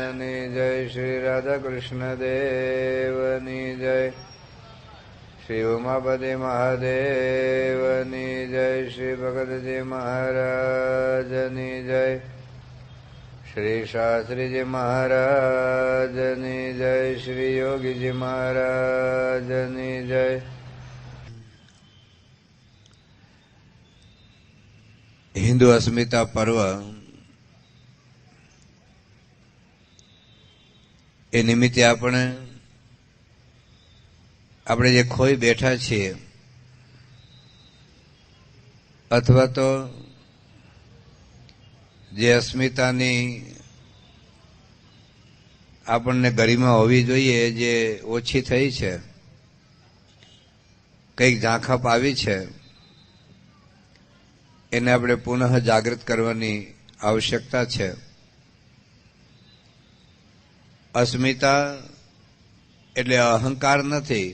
जय श्री राधा कृष्ण देवनी जय श्री उमापति महादेवनी जय श्री भगत जी महाराजनी जय श्री शास्त्री जी महाराजनी जय श्री योगी जी महाराजनी जय। हिंदू अस्मिता पर्व એ નિમિત્તે આપણે જે ખોઈ બેઠા છીએ અથવા તો જે અસ્મિતાની આપણને ગરિમા હોવી જોઈએ જે ઓછી થઈ છે, કંઈક ઝાંખપ આવી છે, એને આપણે પુનઃ જાગૃત કરવાની આવશ્યકતા છે। અસ્મિતા એટલે અહંકાર નથી,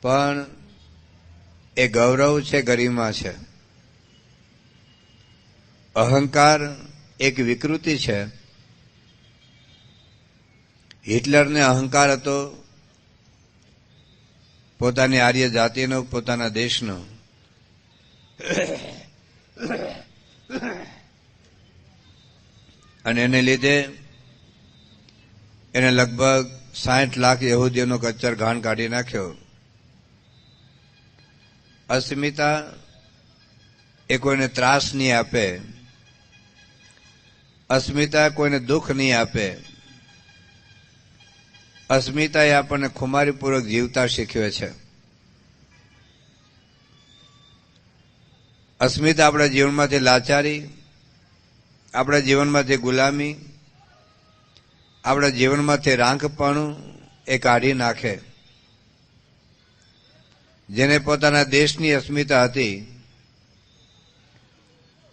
પણ એ ગૌરવ છે, ગરિમા છે। અહંકાર એક વિકૃતિ છે। હિટલરને અહંકાર હતો પોતાની આર્ય જાતિનો, પોતાના દેશનો। અને એને લીધે એને લગભગ 60 લાખ યહૂદીઓનો કચ્ચર ઘાણ કાઢી નાખ્યો। અસ્મિતા એ કોઈને ત્રાસ નહીં આપે, અસ્મિતા કોઈને દુઃખ નહીં આપે, અસ્મિતા એ આપણને ખુમારીપૂર્વક જીવતા શીખવે છે। અસ્મિતા આપણા જીવનમાંથી લાચારી, આપણા જીવનમાંથી ગુલામી, આપણા જીવનમાંથી રાંકપણું એ કાઢી નાખે। જેને પોતાના દેશની અસ્મિતા હતી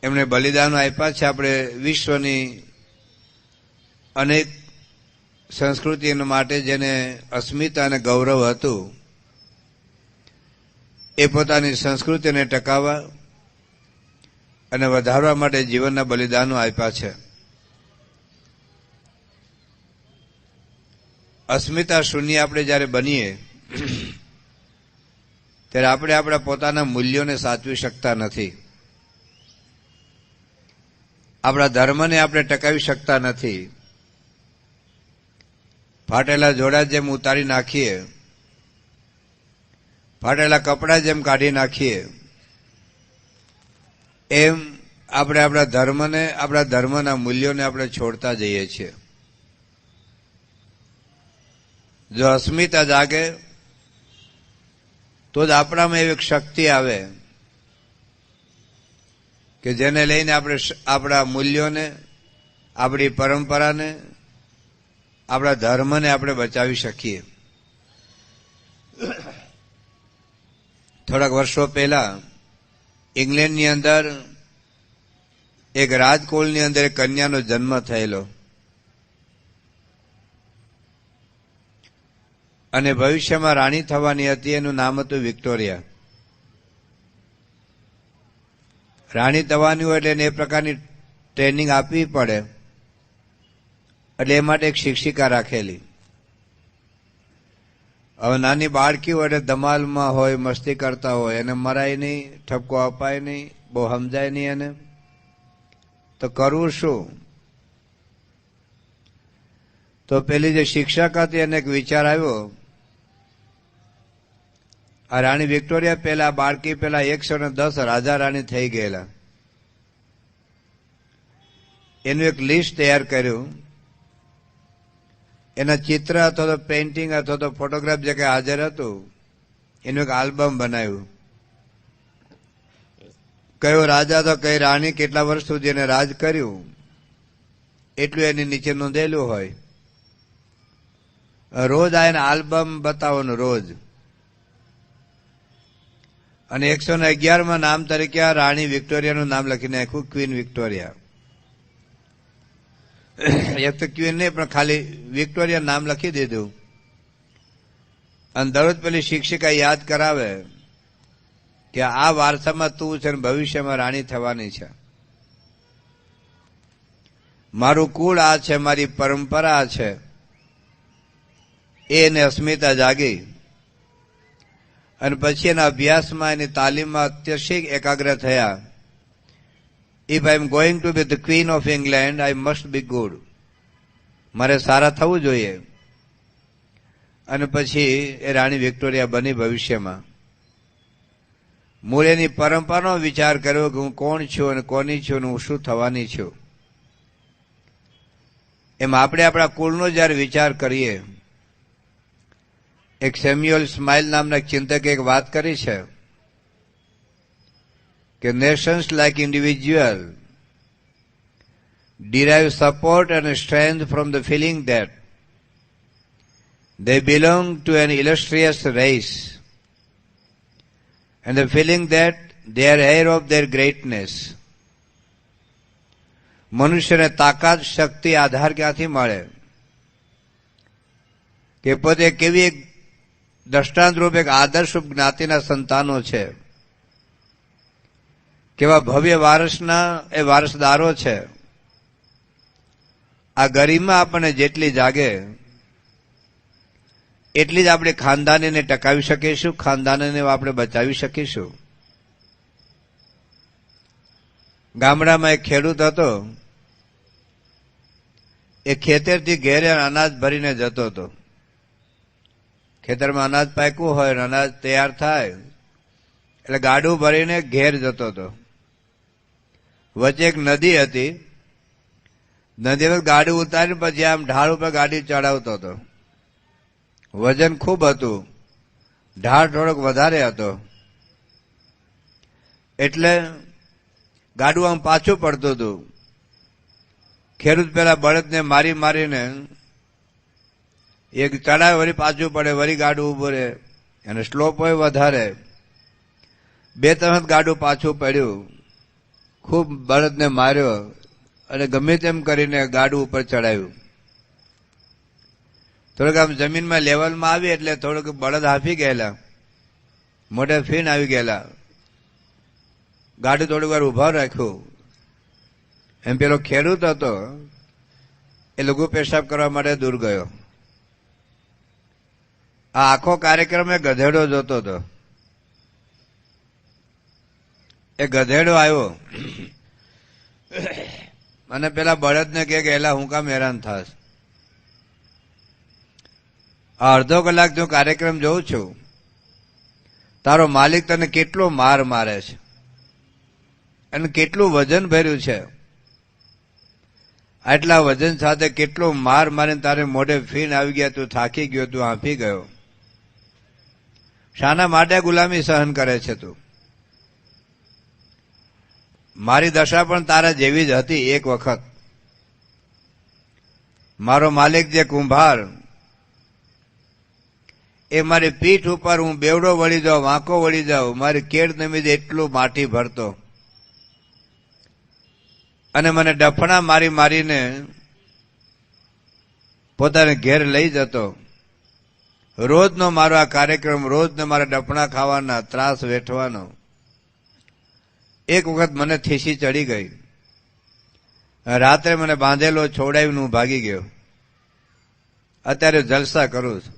એમણે બલિદાનો આપ્યા છે। આપણે વિશ્વની અનેક સંસ્કૃતિઓ માટે જેને અસ્મિતા અને ગૌરવ હતું એ પોતાની સંસ્કૃતિને ટકાવવા અને વધારવા માટે જીવનના બલિદાનો આપ્યા છે। અસ્મિતા શૂન્ય આપણે જ્યારે બનીએ ત્યારે આપણે આપણા પોતાના મૂલ્યોને સાચવી શકતા નથી, આપણા ધર્મને આપણે ટકાવી શકતા નથી। ફાટેલા જોડા જેમ ઉતારી નાખીએ, ફાટેલા કપડાં જેમ કાઢી નાખીએ, એમ આપણે આપણા ધર્મને, આપણા ધર્મના મૂલ્યોને આપણે છોડતા જઈએ છીએ। જો અસ્મિતા જાગે તો જ આપણામાં એવી શક્તિ આવે કે જેને લઈને આપણે આપણા મૂલ્યોને, આપણી પરંપરાને, આપણા ધર્મને આપણે બચાવી શકીએ। થોડાક વર્ષો પહેલા ઇંગ્લેન્ડની અંદર એક રાજકુળની અંદર એક કન્યાનો જન્મ થયેલો અને ભવિષ્યમાં રાણી થવાની હતી। એનું નામ હતું વિક્ટોરિયા। રાણી થવાની હોય એટલે એને એ પ્રકારની ટ્રેનિંગ આપવી પડે, એટલે એ માટે એક શિક્ષિકા રાખેલી। હવે નાની બાળકી હોય એટલે ધમાલમાં હોય, મસ્તી કરતા હોય, એને મરાય નહીં, ઠપકો અપાય નહીં, બહુ સમજાય નહીં એને, તો કરવું શું? તો પેલી જે શિક્ષક હતી એને એક વિચાર આવ્યો, આ રાણી વિક્ટોરિયા પેલા બાળકી પેલા 110 રાજા રાણી થઈ ગયેલા, એનું એક લિસ્ટ તૈયાર કર્યું, એના ચિત્ર અથવા તો પેઇન્ટિંગ અથવા તો ફોટોગ્રાફ જે કઈ હાજર હતું એનું એક આલ્બમ બનાવ્યું। કયો રાજા તો કઈ રાણી કેટલા વર્ષ સુધી એને રાજ કર્યું એટલું એની નીચે નોંધેલું હોય। રોજ આ એને આલ્બમ બતાવવાનું રોજ, અને 111માં નામ તરીકે આ રાણી વિક્ટોરિયાનું નામ લખીને નાખ્યું, ક્વીન વિક્ટોરિયા। એક તો ક્વીન નહીં પણ ખાલી વિક્ટોરિયા નામ લખી દીધું, અને દરરોજ પેલી શિક્ષિકા યાદ કરાવે કે આ વારસામાં તું છે ને ભવિષ્યમાં રાણી થવાની છે। મારું કુળ આ છે, મારી પરંપરા આ છે, એને અસ્મિતા જાગી. અને પછી એના અભ્યાસમાં, એની તાલીમમાં અત્યંત એકાગ્ર થયા. If I am going to B the queen of England, I must be good. મારે સારા થવું જોઈએ. અને પછી એ રાણી વિક્ટોરિયા બની ભવિષ્યમાં. મૂળ એની પરંપરાનો વિચાર કર્યો કે હું કોણ છું અને કોની છું અને હું શું થવાની છું. એમ આપણે આપણા કુળનો જયારે વિચાર કરીએ, એક સેમ્યુઅલ સ્માઇલ નામના એક ચિંતકે એક વાત કરી છે કે Nations like individual derive support and strength from the feeling that they belong to an illustrious race and the feeling that they are heir of their greatness. મનુષ્યને તાકાત, શક્તિ, આધાર ક્યાંથી મળે કે પોતે કેવી એક દ્રષ્ટાંતરૂપ એક આદર્શરૂપ જ્ઞાતિના સંતાનો છે, કેવા ભવ્ય વારસના એ વારસદારો છે. આ ગરિમા આપણને જેટલી જાગે એટલી જ આપણે ખાનદાનીને ટકાવી શકીશું, ખાનદાનીને આપણે બચાવી શકીશું. ગામડામાં એક ખેડૂત હતો. એ ખેતરથી ઘેરે અનાજ ભરીને જતો હતો. ખેતરમાં અનાજ પાક્યું હોય અને અનાજ તૈયાર થાય એટલે ગાડું ભરીને ઘેર જતો હતો. વચ્ચે એક નદી હતી. નદીમાં ગાડી ઉતારીને પછી આમ ઢાળ ઉપર ગાડી ચડાવતો હતો. વજન ખૂબ હતું, ઢાળ થોડોક વધારે હતો, એટલે ગાડું આમ પાછું પડતું હતું. ખેડૂત પેલા બળદને મારી મારીને એક ચડાવે, વળી પાછું પડે, વળી ગાડું ઉભું રહે, અને સ્લોપ હોય વધારે. 2-3 વખત ગાડું પાછું પડ્યું, ખૂબ બળદને માર્યો અને ગમે તેમ કરીને ગાડું ઉપર ચડાવ્યું. થોડુંક આમ જમીનમાં લેવલમાં આવી એટલે થોડુંક બળદ હાંફી ગયેલા, મોઢે ફીણ આવી ગયેલા. ગાડું થોડીક વાર ઉભા રાખ્યું. એમ પેલો ખેડૂત હતો એ લઘુ પેશાબ કરવા માટે દૂર ગયો. આ આખો કાર્યક્રમ એ ગધેડો જોતો હતો. એ ગધેડો આવ્યો અને પેલા બળદને કે એલા હું કામ હેરાન થાસ, આ અડધો કલાક જો કાર્યક્રમ જોઉં છું, તારો માલિક તને કેટલો માર મારે છે અને કેટલું વજન ભર્યું છે. આટલા વજન સાથે કેટલો માર મારીને તારે મોઢે ફીણ આવી ગયા, તું થાકી ગયો, તું હાંફી ગયો. શાના માટે ગુલામી સહન કરે છે તું? મારી દશા પણ તારા જેવી જ હતી એક વખત. મારો માલિક જે કુંભાર, એ મારી પીઠ ઉપર હું બેવડો વળી જાઉં, વાંકો વળી જાઉં, મારી કેડ નમી એટલું માટી ભરતો અને મને ડફણા મારી મારીને પોતાને ઘેર લઈ જતો. રોજનો મારો આ કાર્યક્રમ, રોજનો મારા ડફણા ખાવાના, ત્રાસ વેઠવાનો. એક વખત મને થીસી ચડી ગઈ. રાત્રે મને બાંધેલો છોડાવીને હું ભાગી ગયો. અત્યારે જલસા કરું છું.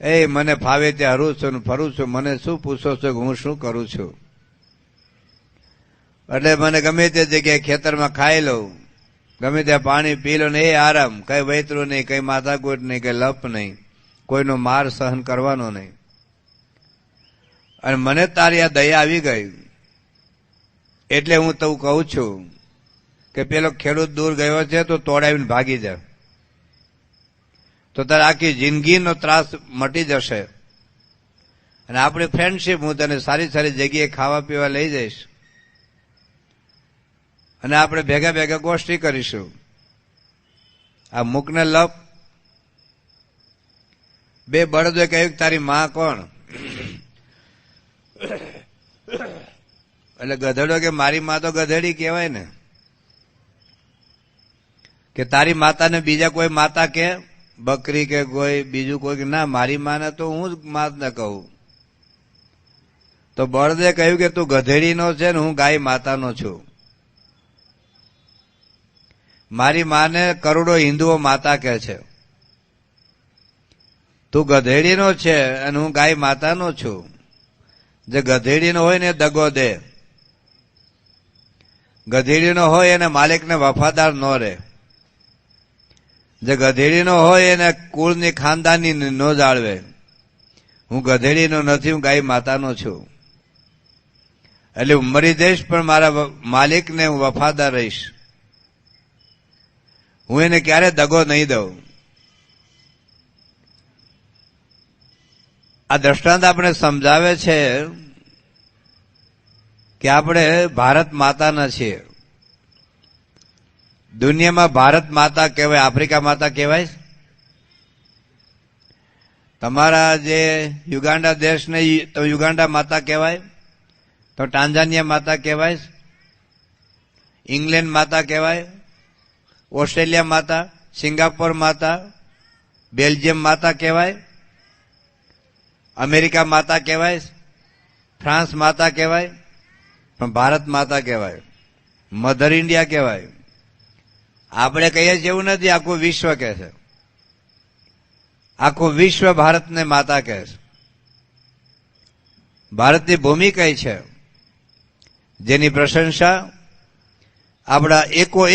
એ મને ફાવે ત્યાં હરું છું, ફરું છું, મને શું પૂછો છો કે હું શું કરું છું? એટલે મને ગમે તે જગ્યાએ ખેતરમાં ખાઈ લઉં, ગમે ત્યાં પાણી પી લો ને એ આરામ, કઈ વૈતરું નહીં, કઈ માથાકૂટ નહીં, કઈ લપ નહીં, કોઈનો માર સહન કરવાનો નહીં. અને મને તારી આ દયા આવી ગઈ એટલે હું તો કહું છું કે પેલો ખેડૂત દૂર ગયો છે તો તોડાવીને ભાગી જા, તો તારે આખી જિંદગીનો ત્રાસ મટી જશે. અને આપણી ફ્રેન્ડશીપ, હું તને સારી સારી જગ્યાએ ખાવા પીવા લઈ જઈશ અને આપણે ભેગા ભેગા ગોષ્ઠી કરીશું. આ મુકને લપ. 2 બળદોએ કહ્યું કે તારી માં કોણ? એટલે ગધેડો કે મારી માં તો ગધેડી કહેવાય ને, કે તારી માતાને બીજા કોઈ માતા કે બકરી કે કોઈ બીજું કોઈ? ના, મારી માને તો હું જ માત ને કહું. તો બળદે કહ્યું કે તું ગધેડીનો છે ને હું ગાય માતાનો છું. મારી માને કરોડો હિન્દુઓ માતા કહે છે. તું ગધેડીનો છે અને હું ગાય માતાનો છું. જે ગધેડીનો હોય ને દગો દે. ગધેડીનો હોય એને માલિકને વફાદાર ન રહે. જે ગધેડીનો હોય એને કુળની ખાનદાની ન જાળવે. હું ગધેડીનો નથી, હું ગાય માતાનો છું. એટલે હું મરી જઈશ પણ મારા માલિકને હું વફાદાર રહીશ. હું એને ક્યારે દગો નહીં દઉં. આ દ્રષ્ટાંત આપણે સમજાવે છે કે આપણે ભારત માતાના છીએ. દુનિયામાં ભારત માતા કહેવાય, આફ્રિકા માતા કહેવાય. તમારા જે યુગાન્ડા દેશને તો યુગાન્ડા માતા કહેવાય, તો ટાંઝાનિયા માતા કહેવાય, ઇંગ્લેન્ડ માતા કહેવાય, ઓસ્ટ્રેલિયા માતા, સિંગાપોર માતા, બેલ્જિયમ માતા કહેવાય, અમેરિકા માતા કહેવાય, ફ્રાન્સ માતા કહેવાય, પણ ભારત માતા કહેવાય, મધર ઇન્ડિયા કહેવાય. આપણે કહીએ છીએ એવું નથી, આખું વિશ્વ કહે છે. આખું વિશ્વ ભારતને માતા કહે છે. ભારતની ભૂમિ કઈ છે જેની પ્રશંસા આપણા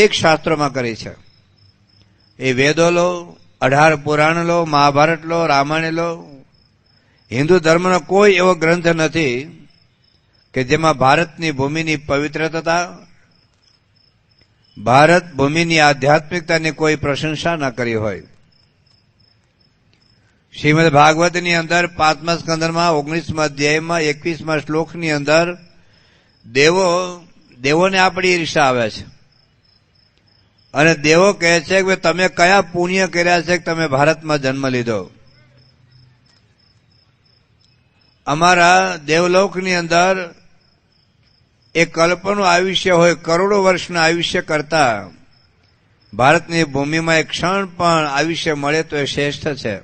એક શાસ્ત્રોમાં કરી છે. એ વેદો લો, 18 પુરાણ લો, મહાભારત લો, રામાયણ લો. હિન્દુ ધર્મનો કોઈ એવો ગ્રંથ નથી કે જેમાં ભારતની ભૂમિની પવિત્રતા, ભારત ભૂમિની આધ્યાત્મિકતાની કોઈ પ્રશંસા ન કરી હોય. શ્રીમદ ભાગવતની અંદર 5મા સ્કંદમાં 19મા અધ્યાયમાં 21મા શ્લોકની અંદર દેવોને આપણી ઈર્ષા આવે છે અને દેવો કહે છે કે તમે કયા પુણ્ય કર્યા છે કે તમે ભારતમાં જન્મ લીધો. અમારા દેવલોકની અંદર એક કલ્પનું આયુષ્ય હોય, કરોડો વર્ષના આયુષ્ય કરતા ભારતની ભૂમિમાં એક ક્ષણ પણ આયુષ્ય મળે તો એ શ્રેષ્ઠ છે.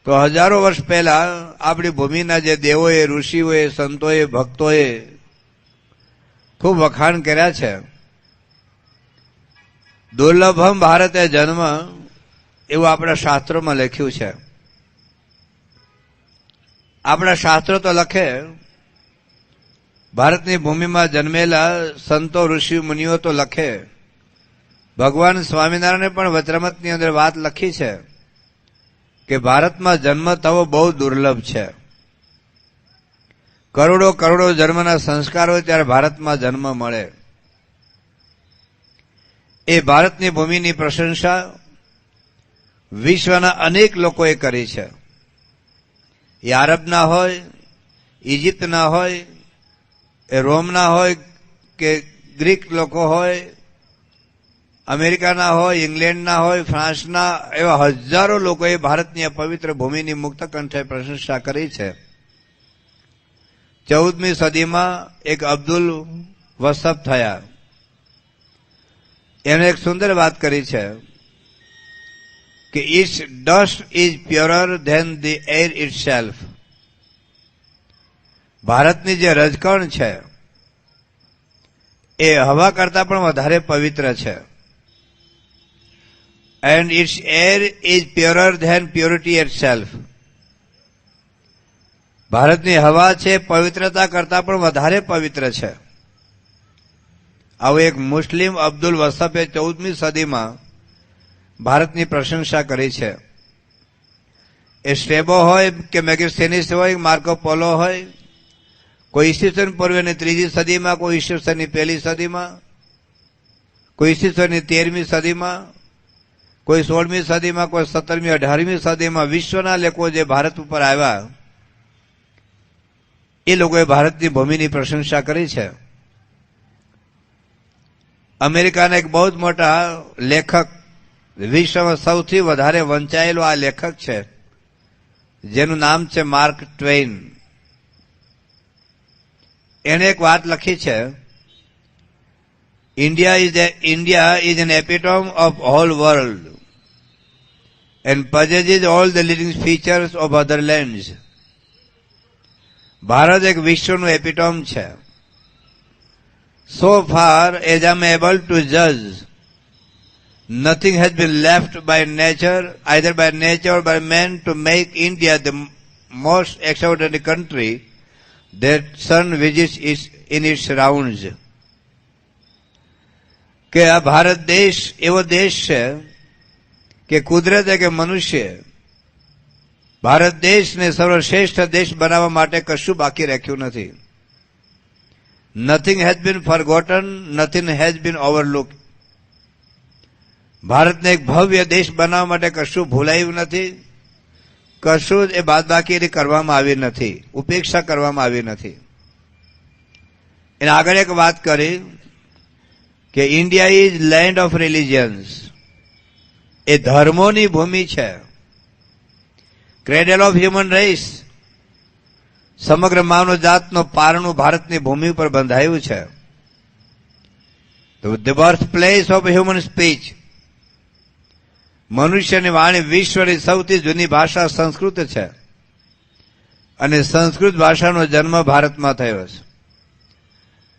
તો હજારો વર્ષ પહેલા આપણી ભૂમિના જે દેવોએ, ઋષિઓએ, સંતોએ, ભક્તોએ ખૂબ વખાણ કર્યા છે. દુર્લભમ ભારતે જન્મ એવું આપણા શાસ્ત્રોમાં લખ્યું છે. આપણા શાસ્ત્રો તો લખે ભારતની ભૂમિમાં જન્મેલા સંતો, ઋષિ, મુનિઓ તો લખે. ભગવાન સ્વામિનારાયણે પણ વચરામૃતની અંદર વાત લખી છે કે ભારતમાં જન્મ થવો બહુ દુર્લભ છે. કરોડો કરોડો જન્મના સંસ્કાર હોય ત્યારે ભારતમાં જન્મ મળે. એ ભારતની ભૂમિની પ્રશંસા વિશ્વના અનેક લોકોએ કરી છે. એ આરબના હોય, ઇજિપ્તના હોય, એ રોમના હોય કે ગ્રીક લોકો હોય, અમેરિકાના હોય, ઇંગ્લેન્ડના હોય, ફ્રાન્સના, એવા હજારો લોકોએ ભારતની આ પવિત્ર ભૂમિની મુક્ત કંઠે પ્રશંસા કરી છે. 14મી સદીમાં એક અબ્દુલ વસફ થયા. એણે એક સુંદર વાત કરી છે કે its dust is purer than the air itself. ભારતની જે રજકણ છે એ હવા કરતા પણ વધારે પવિત્ર છે. And its air is purer than purity itself. ભારતની હવા છે પવિત્રતા કરતા પણ વધારે પવિત્ર છે. આવું એક મુસ્લિમ અબ્દુલ વસફે 14મી સદીમાં ભારતની પ્રશંસા કરી છે. એ સ્ટ્રેબો હોય કે મેગેસ્થેનિસ હોય, માર્કો પોલો હોય, કોઈ ઈસવીસન પૂર્વેની 3જી સદીમાં, કોઈ ઈસવીસનની 1લી સદીમાં, કોઈ ઈસવીસનની 13મી સદીમાં, કોઈ 16મી સદીમાં, કોઈ 17મી 18મી સદીમાં વિશ્વના લોકો જે ભારત ઉપર આવ્યા એ લોકોએ ભારતની ભૂમિની પ્રશંસા કરી છે. અમેરિકાના એક બહુ જ મોટા લેખક, વિશ્વમાં સૌથી વધારે વંચાયેલો આ લેખક છે જેનું નામ છે માર્ક ટ્વેઇન. એણે એક વાત લખી છે, India is an epitome of whole world and possesses all the leading features of other lands. Bharat એક વિશ્વનું એપિટોમ છે, So far as I am able to judge, nothing has been left by nature, either by nature or by man, to make India the most extraordinary country that sun visits in its rounds. કે આ ભારત દેશ એવો દેશ છે કે કુદરતે કે મનુષ્ય ભારત દેશને સર્વશ્રેષ્ઠ દેશ બનાવવા માટે કશું બાકી રાખ્યું નથી. Nothing has been forgotten, nothing has been overlook. ભારતને એક ભવ્ય દેશ બનાવવા માટે કશું ભૂલાયું નથી, કશું જ એ બાદબાકી કરવામાં આવી નથી, ઉપેક્ષા કરવામાં આવી નથી. એને આગળ એક વાત કરી કે India is land of religions. એ ધર્મોની ભૂમિ છે. Cradle of human race. સમગ્ર માનવ જાતનો પારણું ભારતની ભૂમિ ઉપર બંધાયું છે. The birthplace of human speech. મનુષ્યની વાણી વિશ્વની સૌથી જૂની ભાષા સંસ્કૃત છે અને સંસ્કૃત ભાષાનો જન્મ ભારતમાં થયો છે.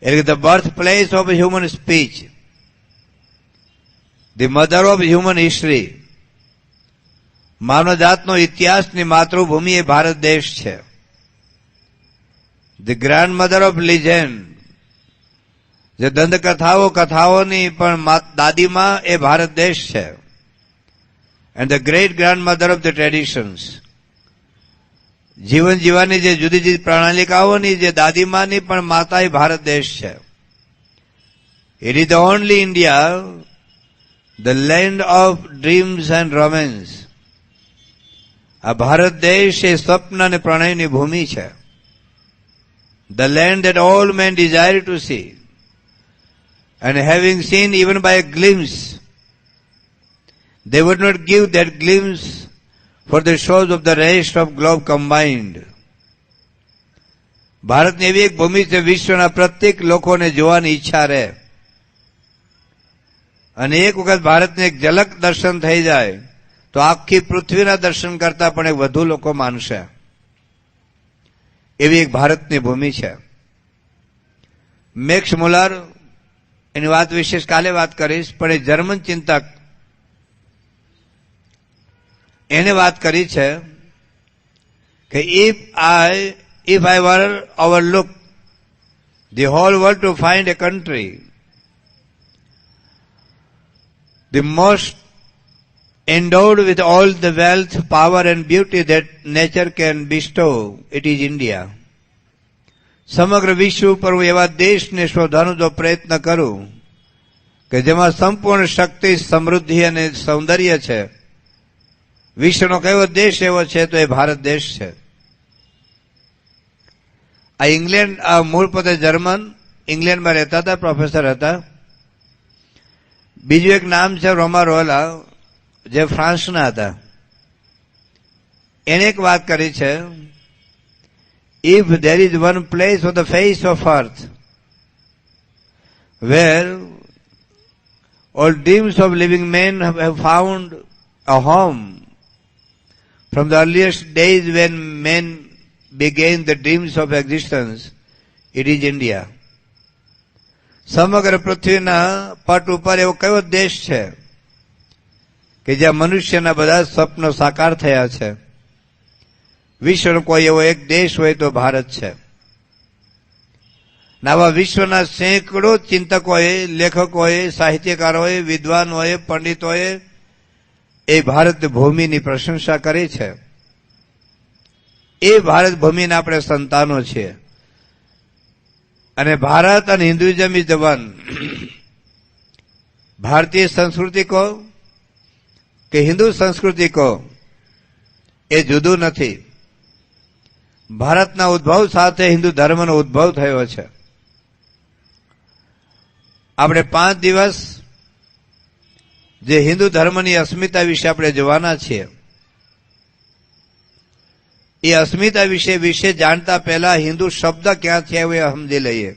એટલે the birthplace of human speech, the mother of human history. માનવ જાતનો ઇતિહાસની માતૃભૂમિ એ ભારત દેશ છે. The grandmother of legend. જે દંતકથાઓ કથાઓની પણ દાદીમાં એ ભારત દેશ છે. And the great grandmother of the traditions. જીવન જીવવાની જે જુદી જુદી પ્રણાલિકાઓની જે દાદીમાની પણ માતા એ ભારત દેશ છે. It is the only India, the land of dreams and romance. આ ભારત દેશ એ સ્વપ્ન અને પ્રણયની ભૂમિ છે. The land that all men desire to see, and having seen even by a glimpse, they would not give that glimpse for the shows of the rest of globe combined. ભારતની એવી એક ભૂમિ છે વિશ્વના પ્રત્યેક લોકોને જોવાની ઈચ્છા રહે, અને એક વખત ભારતને એક ઝલક દર્શન થઈ જાય તો આખી પૃથ્વીના દર્શન કરતા પણ એક વધુ લોકો માનશે. એવી એક ભારતની ભૂમિ છે. મેક્સ મુલર, એની વાત વિશેષ કાલે વાત કરીશ, પણ એ જર્મન ચિંતક એને વાત કરી છે કે if I were overlook the whole world to find a country the most endowed with all the wealth, power and beauty that nature can bestow, it is India. સમગ્ર વિશ્વ ઉપર હું એવા દેશને શોધવાનો જો પ્રયત્ન કરું કે જેમાં સંપૂર્ણ શક્તિ, સમૃદ્ધિ અને સૌંદર્ય છે, વિશ્વનો કયો દેશ એવો છે તો એ ભારત દેશ છે. આ ઇંગ્લેન્ડ, આ મૂળ પોતે જર્મન, ઇંગ્લેન્ડમાં રહેતા હતા, પ્રોફેસર હતા. બીજું એક નામ છે રોમારોલા, જે ફ્રાન્સના હતા. એને એક વાત કરી છે, if there is one place on the face of earth where all dreams of living men have found a home from the earliest days when men began the dreams of existence, it is India. સમગ્ર પૃથ્વીના પટ ઉપર એવો કયો દેશ છે કે જ્યાં મનુષ્યના બધા સ્વપ્નો સાકાર થયા છે? વિશ્વનો કોઈ એવો એક દેશ હોય તો ભારત છે. આવા વિશ્વના સેંકડો ચિંતકોએ, લેખકોએ, સાહિત્યકારોએ, વિદ્વાનોએ, પંડિતોએ એ ભારત ભૂમિની પ્રશંસા કરી છે. એ ભારત ભૂમિના આપણે સંતાનો છીએ. અને ભારત અને હિન્દુઇઝમ ઇઝ ધ વન. ભારતીય સંસ્કૃતિ કહો કે હિન્દુ સંસ્કૃતિ કહો, એ જુદું નથી. ભારતના ઉદ્ભવ સાથે હિન્દુ ધર્મનો ઉદ્ભવ થયો છે. આપણે 5 દિવસ જે હિન્દુ ધર્મની અસ્મિતા વિશે આપણે જોવાના છીએ, એ અસ્મિતા વિશે જાણતા પહેલા હિન્દુ શબ્દ ક્યાંથી આવ્યો એ સમજી લઈએ.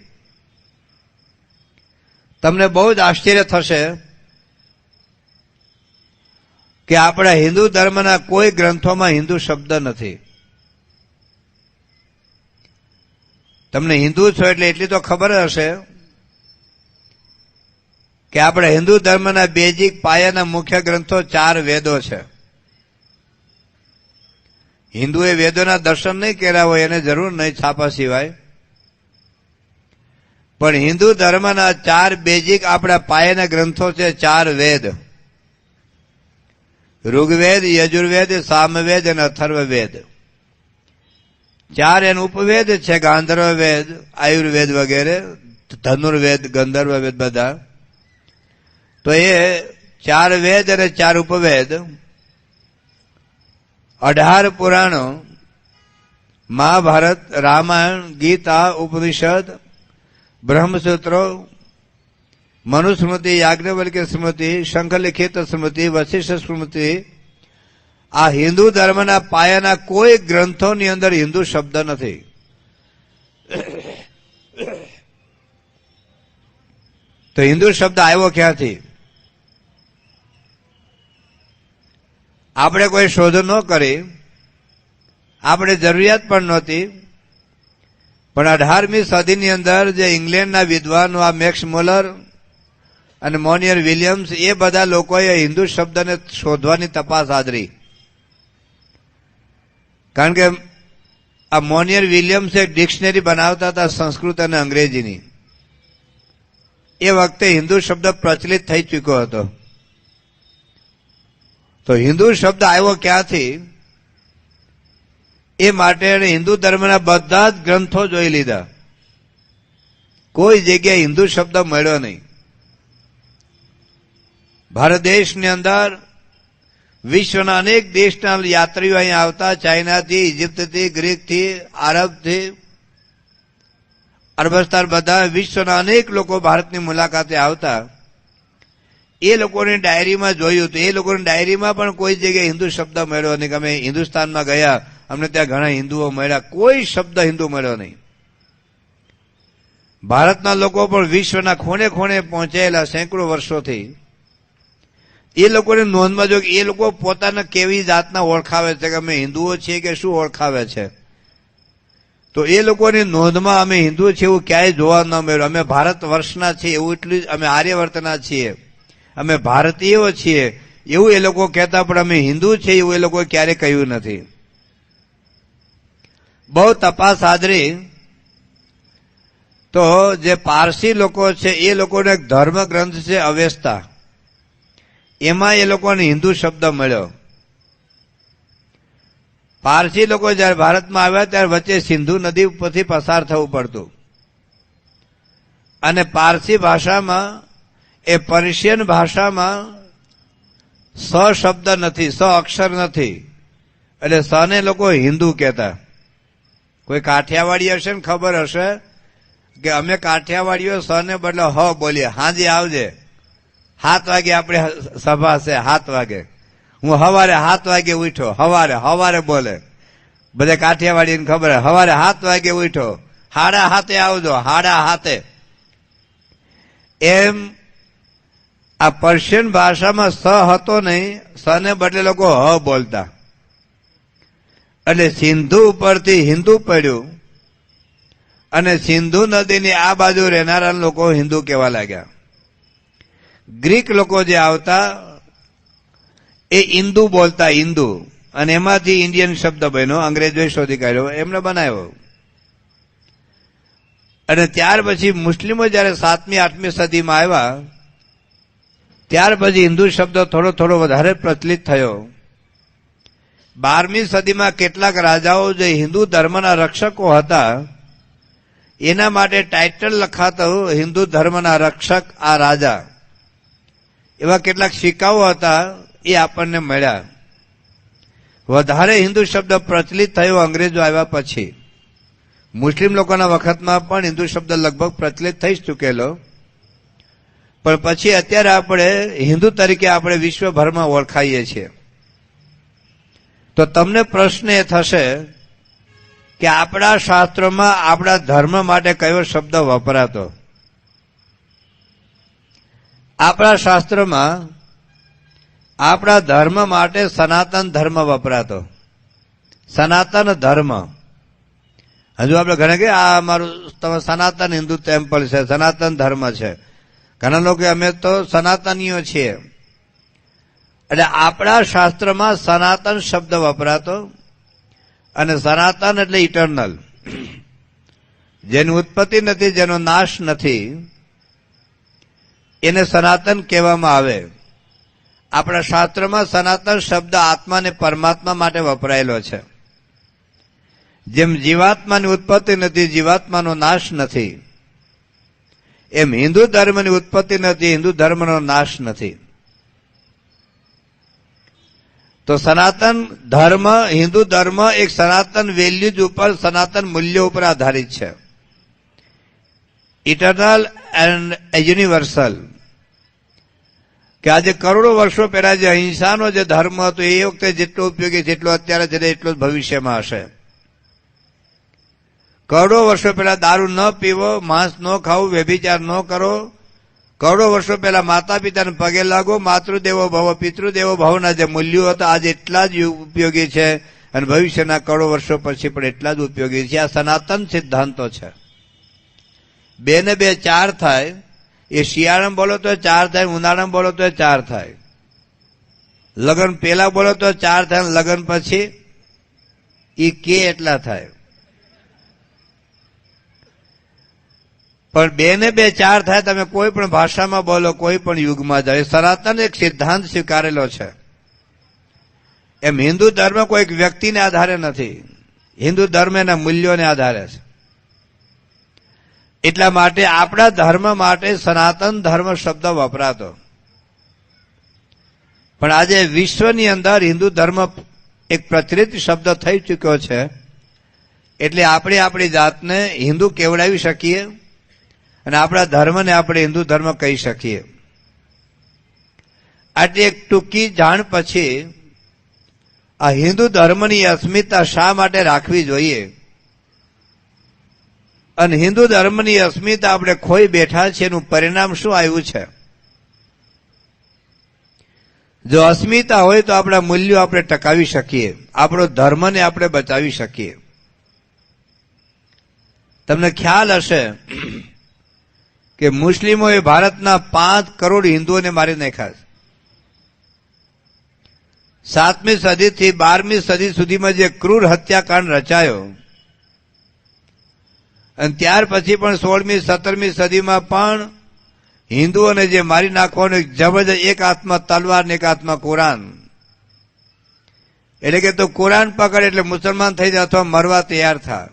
તમને બહુ જ આશ્ચર્ય થશે કે આપણા હિન્દુ ધર્મના કોઈ ગ્રંથોમાં હિન્દુ શબ્દ નથી. તમને હિન્દુ છો એટલે એટલી તો ખબર હશે કે આપણે હિન્દુ ધર્મના બેઝિક પાયાના મુખ્ય ગ્રંથો 4 વેદો છે. હિન્દુએ વેદોના દર્શન નહીં કર્યા હોય એને જરૂર નહીં છાપા સિવાય, પણ હિન્દુ ધર્મના 4 બેઝિક આપણા પાયાના ગ્રંથો છે. 4 વેદ: ઋગ્વેદ, યજુર્વેદ, સામવેદ અને અથર્વવેદ. 4 એન ઉપવેદ છે: ગાંધર્વ વેદ, આયુર્વેદ વગેરે, ધનુર્વેદ, ગંધર્વ વેદ બધા. તો એ 4 વેદ અને 4 ઉપવેદ, 18 પુરાણો, મહાભારત, રામાયણ, ગીતા, ઉપનિષદ, બ્રહ્મસૂત્રો, મનુસ્મૃતિ, યાજ્ઞવલ્ક્ય સ્મૃતિ, શંખલિખિત સ્મૃતિ, વશિષ્ઠ સ્મૃતિ, આ હિન્દુ ધર્મના પાયાના કોઈ ગ્રંથોની અંદર હિન્દુ શબ્દ નથી. તો હિન્દુ શબ્દ આવ્યો ક્યાંથી? આપણે કોઈ શોધ ન કરી, આપણે જરૂરિયાત પણ નહોતી, પણ 18મી સદીની અંદર જે ઇંગ્લેન્ડના વિદ્વાનો આ મેક્સ મુલર અને મોનિયર વિલિયમ્સ, એ બધા લોકોએ હિન્દુ શબ્દને શોધવાની તપાસ આદરી. કારણ કે આ મોનિયર વિલિયમ્સ એક ડિક્શનરી બનાવતા હતા સંસ્કૃત અને અંગ્રેજીની. એ વખતે હિન્દુ શબ્દ પ્રચલિત થઈ ચૂક્યો હતો. તો હિન્દુ શબ્દ આવ્યો ક્યાંથી એ માટે હિન્દુ ધર્મના બધા જ ગ્રંથો જોઈ લીધા. કોઈ જગ્યાએ હિન્દુ શબ્દ મળ્યો નહીં. ભારત દેશની અંદર વિશ્વના અનેક દેશના યાત્રીઓ અહીં આવતા, ચાઇનાથી, ઇજિપ્તથી, ગ્રીકથી, આરબથી, અરબસ્તાન, બધા વિશ્વના અનેક લોકો ભારતની મુલાકાતે આવતા. એ લોકોની ડાયરીમાં જોયું તો એ લોકોની ડાયરીમાં પણ કોઈ જગ્યાએ હિન્દુ શબ્દ મળ્યો નહીં. કે અમે હિન્દુસ્તાનમાં ગયા, અમને ત્યાં ઘણા હિન્દુઓ મળ્યા, કોઈ શબ્દ હિન્દુ મળ્યો નહીં. ભારતના લોકો પણ વિશ્વના ખૂણે ખૂણે પહોંચેલા સેંકડો વર્ષોથી. એ લોકોની નોંધમાં જો એ લોકો પોતાને કેવી જાતના ઓળખાવે છે, કે અમે હિન્દુઓ છીએ કે શું ઓળખાવે છે, તો એ લોકોની નોંધમાં અમે હિન્દુ છીએ એવું ક્યાંય જોવા ન મળ્યું. અમે ભારત વર્ષના છીએ એવું એટલું જ, અમે આર્યવર્તના છીએ, અમે ભારતીયો છીએ એવું એ લોકો કહેતા, પણ અમે હિન્દુ છીએ એવું એ લોકો ક્યારેય કહ્યું નથી. બહુ તપાસ આદરી તો જે પારસી લોકો છે એ લોકોનો એક ધર્મ ગ્રંથ છે અવેસ્તા, એમાં એ લોકોને હિન્દુ શબ્દ મળ્યો. પારસી લોકો જયારે ભારતમાં આવ્યા ત્યારે વચ્ચે સિંધુ નદી ઉપરથી પસાર થવું પડતું, અને પારસી ભાષામાં, એ પર્શિયન ભાષામાં સ શબ્દ નથી, સ અક્ષર નથી, એટલે સને લોકો હિન્દુ કહેતા. કોઈ કાઠિયાવાડી હશે ને ખબર હશે કે અમે કાઠિયાવાડીઓ સને બદલે હ બોલીએ. હાજી આવજે, 7 વાગે આપણે સભા છે, 7 વાગે. હું સવારે 7 વાગે ઉઠ્યો, સવારે બોલે બધા કાઠિયાવાડીને ખબર, સવારે 7 વાગે ઉઠ્યો, 7:30 આવજો, 7:30. એમ આ પર્શિયન ભાષામાં સ હતો નહીં, સને બદલે લોકો હ બોલતા. એટલે સિંધુ ઉપરથી હિન્દુ પડ્યું, અને સિંધુ નદીની આ બાજુ રહેનારા લોકો હિન્દુ કહેવા લાગ્યા. ગ્રીક લોકો જે આવતા એ ઇન્દુ બોલતા, ઇન્દુ, અને એમાંથી ઇન્ડિયન શબ્દ બન્યો, અંગ્રેજોએ શોધી કાઢ્યો, એમને બનાવ્યો. અને ત્યાર પછી મુસ્લિમો જયારે 7મી 8મી સદીમાં આવ્યા, ત્યાર પછી હિન્દુ શબ્દ થોડો થોડો વધારે પ્રચલિત થયો. 12મી સદીમાં કેટલાક રાજાઓ જે હિન્દુ ધર્મના રક્ષકો હતા, એના માટે ટાઇટલ લખાતું હિન્દુ ધર્મના રક્ષક આ રાજા, એવા કેટલાક સિક્કાઓ હતા, એ આપણને મળ્યા. વધારે હિન્દુ શબ્દ પ્રચલિત થયો અંગ્રેજો આવ્યા પછી. મુસ્લિમ લોકોના વખતમાં પણ હિન્દુ શબ્દ લગભગ પ્રચલિત થઈ ચૂકેલો, પણ પછી અત્યારે આપણે હિન્દુ તરીકે આપણે વિશ્વભરમાં ઓળખાઈએ છીએ. તો તમને પ્રશ્ન એ થશે કે આપણા શાસ્ત્રોમાં આપણા ધર્મ માટે કયો શબ્દ વપરાતો? આપણા શાસ્ત્રમાં આપણા ધર્મ માટે સનાતન ધર્મ વપરાતો. સનાતન ધર્મ. હજુ આપણે ઘણા કે આ અમારું સનાતન હિન્દુ ટેમ્પલ છે, સનાતન ધર્મ છે. ઘણા લોકો અમે તો સનાતનીઓ છીએ, એટલે આપણા શાસ્ત્રમાં સનાતન શબ્દ વપરાતો, અને સનાતન એટલે ઇટર્નલ, જેની ઉત્પત્તિ નથી, જેનો નાશ નથી, એને સનાતન કહેવામાં આવે. આપણા શાસ્ત્રમાં સનાતન શબ્દ આત્મા અને પરમાત્મા માટે વપરાયેલો છે. જેમ જીવાત્માની ઉત્પત્તિ નથી, જીવાત્માનો નાશ નથી, એમ હિન્દુ ધર્મની ઉત્પત્તિ નથી, હિન્દુ ધર્મનો નાશ નથી. તો સનાતન ધર્મ, હિન્દુ ધર્મ એક સનાતન વેલ્યુઝ ઉપર, સનાતન મૂલ્યો ઉપર આધારિત છે. Eternal and universal. કે આજે કરોડો વર્ષો પહેલા જે અહિંસાનો જે ધર્મ હતો એ વખતે જેટલો ઉપયોગી છે એટલો અત્યારે છે એટલો જ ભવિષ્યમાં હશે. કરોડો વર્ષો પહેલા દારૂ ન પીવો, માંસ ન ખાવું, વ્યભિચાર ન કરો. કરોડો વર્ષો પહેલા માતા પિતાને પગે લાગો, માતૃદેવો ભવ પિતૃદેવો ભવના જે મૂલ્યો હતા આજે એટલા જ ઉપયોગી છે, અને ભવિષ્યના કરોડો વર્ષો પછી પણ એટલા જ ઉપયોગી છે. આ સનાતન સિદ્ધાંતો છે. 2 ને 2 4 થાય. એ શિયાળામાં બોલો તો 4 થાય, ઉનાળામાં બોલો તો 4 થાય. લગ્ન પેલા બોલો તો 4 થાય, લગ્ન પછી એ કે એટલા થાય. પણ 2 ને 2 4 થાય. તમે કોઈ પણ ભાષામાં બોલો, કોઈ પણ યુગમાં જાય. સનાતન એક સિદ્ધાંત સ્વીકારેલો છે. એમ હિન્દુ ધર્મ કોઈક વ્યક્તિને આધારે નથી, હિન્દુ ધર્મ એના મૂલ્યોને આધારે છે. એટલા માટે આપણા ધર્મ માટે સનાતન ધર્મ શબ્દ વપરાતો. પણ આજે વિશ્વની અંદર હિન્દુ ધર્મ એક પ્રચલિત શબ્દ થઈ ચૂક્યો છે, એટલે આપણે આપણી જાતને હિન્દુ કેવડાવી શકીએ અને આપણા ધર્મને આપણે હિન્દુ ધર્મ કહી શકીએ. આટલી એક ટૂંકી જાણ પછી આ હિન્દુ ધર્મની અસ્મિતા શા માટે રાખવી જોઈએ, અને હિન્દુ ધર્મની અસ્મિતા આપણે ખોઈ બેઠા છીએ, એનું પરિણામ શું આવ્યું છે. જો અસ્મિતા હોય તો આપણા મૂલ્યો આપણે ટકાવી શકીએ, આપણો ધર્મને આપણે બચાવી શકીએ. તમને ખ્યાલ હશે કે મુસ્લિમોએ ભારતના 5 કરોડ હિન્દુઓને મારી નાખ્યા. 7મી સદીથી 12મી સદી સુધીમાં જે ક્રૂર હત્યાકાંડ રચાયો, અને ત્યાર પછી પણ 16મી 17મી સદીમાં પણ હિન્દુઓને જે મારી નાખવાનો જબરજસ્ત, એક હાથમાં તલવાર ને એક હાથમાં કુરાન. એટલે કે તો કુરાન પકડ એટલે મુસલમાન થઈ જાય અથવા મરવા તૈયાર થા.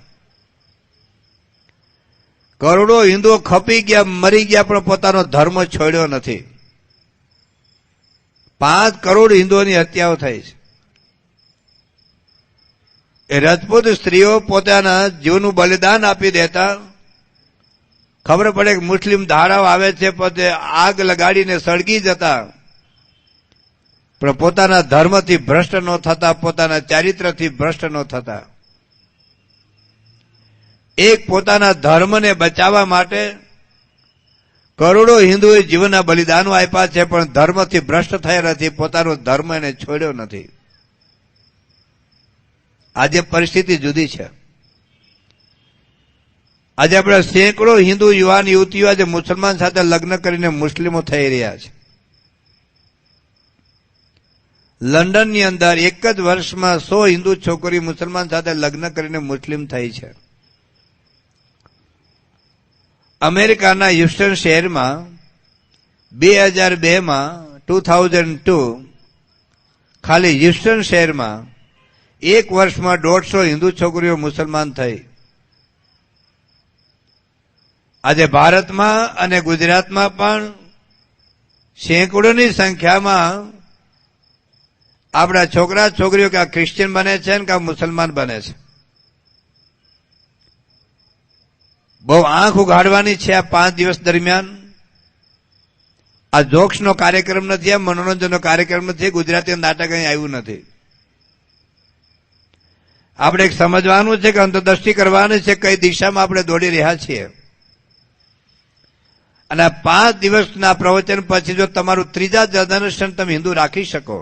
કરોડો હિન્દુઓ ખપી ગયા, મરી ગયા, પણ પોતાનો ધર્મ છોડ્યો નથી. 5 કરોડ હિન્દુઓની હત્યાઓ થઈ છે. એ રજપૂત સ્ત્રીઓ પોતાના જીવનું બલિદાન આપી દેતા. ખબર પડે કે મુસ્લિમ ધારાઓ આવે છે, પોતે આગ લગાડીને સળગી જતા, પણ પોતાના ધર્મથી ભ્રષ્ટ ન થતા, પોતાના ચારિત્રથી ભ્રષ્ટ ન થતા. એક પોતાના ધર્મને બચાવવા માટે કરોડો હિન્દુએ જીવનના બલિદાનો આપ્યા છે, પણ ધર્મથી ભ્રષ્ટ થયા નથી, પોતાનો ધર્મ એને છોડ્યો નથી. આજે પરિસ્થિતિ જુદી છે. આજે આપણે સેંકડો હિન્દુ યુવાન યુવતીઓ આજે મુસલમાન સાથે લગ્ન કરીને મુસ્લિમો થઈ રહ્યા છે. લંડનની અંદર એક જ વર્ષમાં 100 હિન્દુ છોકરી મુસલમાન સાથે લગ્ન કરીને મુસ્લિમ થઈ છે. અમેરિકાના હ્યુસ્ટન શહેરમાં 2002માં 2002 ખાલી હ્યુસ્ટન શહેરમાં એક વર્ષમાં 150 હિન્દુ છોકરીઓ મુસલમાન થઈ. આજે ભારતમાં અને ગુજરાતમાં પણ સેંકડોની સંખ્યામાં આપણા છોકરા છોકરીઓ કે ક્રિશ્ચિયન બને છે ને કે મુસલમાન બને છે. બહુ આંખ ઉઘાડવાની છે આ 5 દિવસ દરમિયાન. આ જોક્સનો કાર્યક્રમ નથી, આ મનોરંજનનો કાર્યક્રમ નથી, ગુજરાતી નાટક અહીં આવ્યું નથી. આપણે એક સમજવાનું છે કે અંતર્દ્રષ્ટિ કરવાની છે કઈ દિશામાં આપણે દોડી રહ્યા છીએ. અને 5 દિવસના પ્રવચન પછી જો તમારું ત્રીજા જનરેશન તમે હિન્દુ રાખી શકો,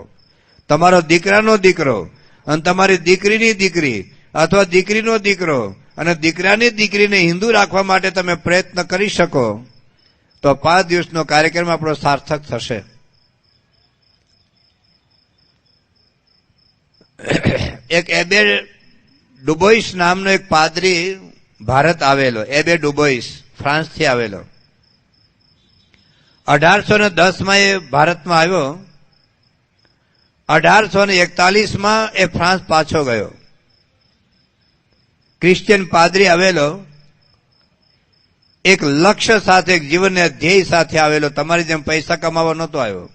તમારો દીકરાનો દીકરો અને તમારી દીકરીની દીકરી અથવા દીકરીનો દીકરો અને દીકરાની દીકરીને હિન્દુ રાખવા માટે તમે પ્રયત્ન કરી શકો, તો 5 દિવસનો કાર્યક્રમ આપણો સાર્થક થશે. એક એબે ડુબોઇસ નામનો એક પાદરી ભારત આવેલો. એબે ડુબોઇસ ફ્રાન્સથી આવેલો. 1810 એ ભારતમાં આવ્યો. 1841 એ ફ્રાન્સ પાછો ગયો. ક્રિશ્ચિયન પાદરી આવેલો, એક લક્ષ્ય સાથે, એક જીવનના ધ્યેય સાથે આવેલો. તમારી જેમ પૈસા કમાવા નહોતો આવ્યો.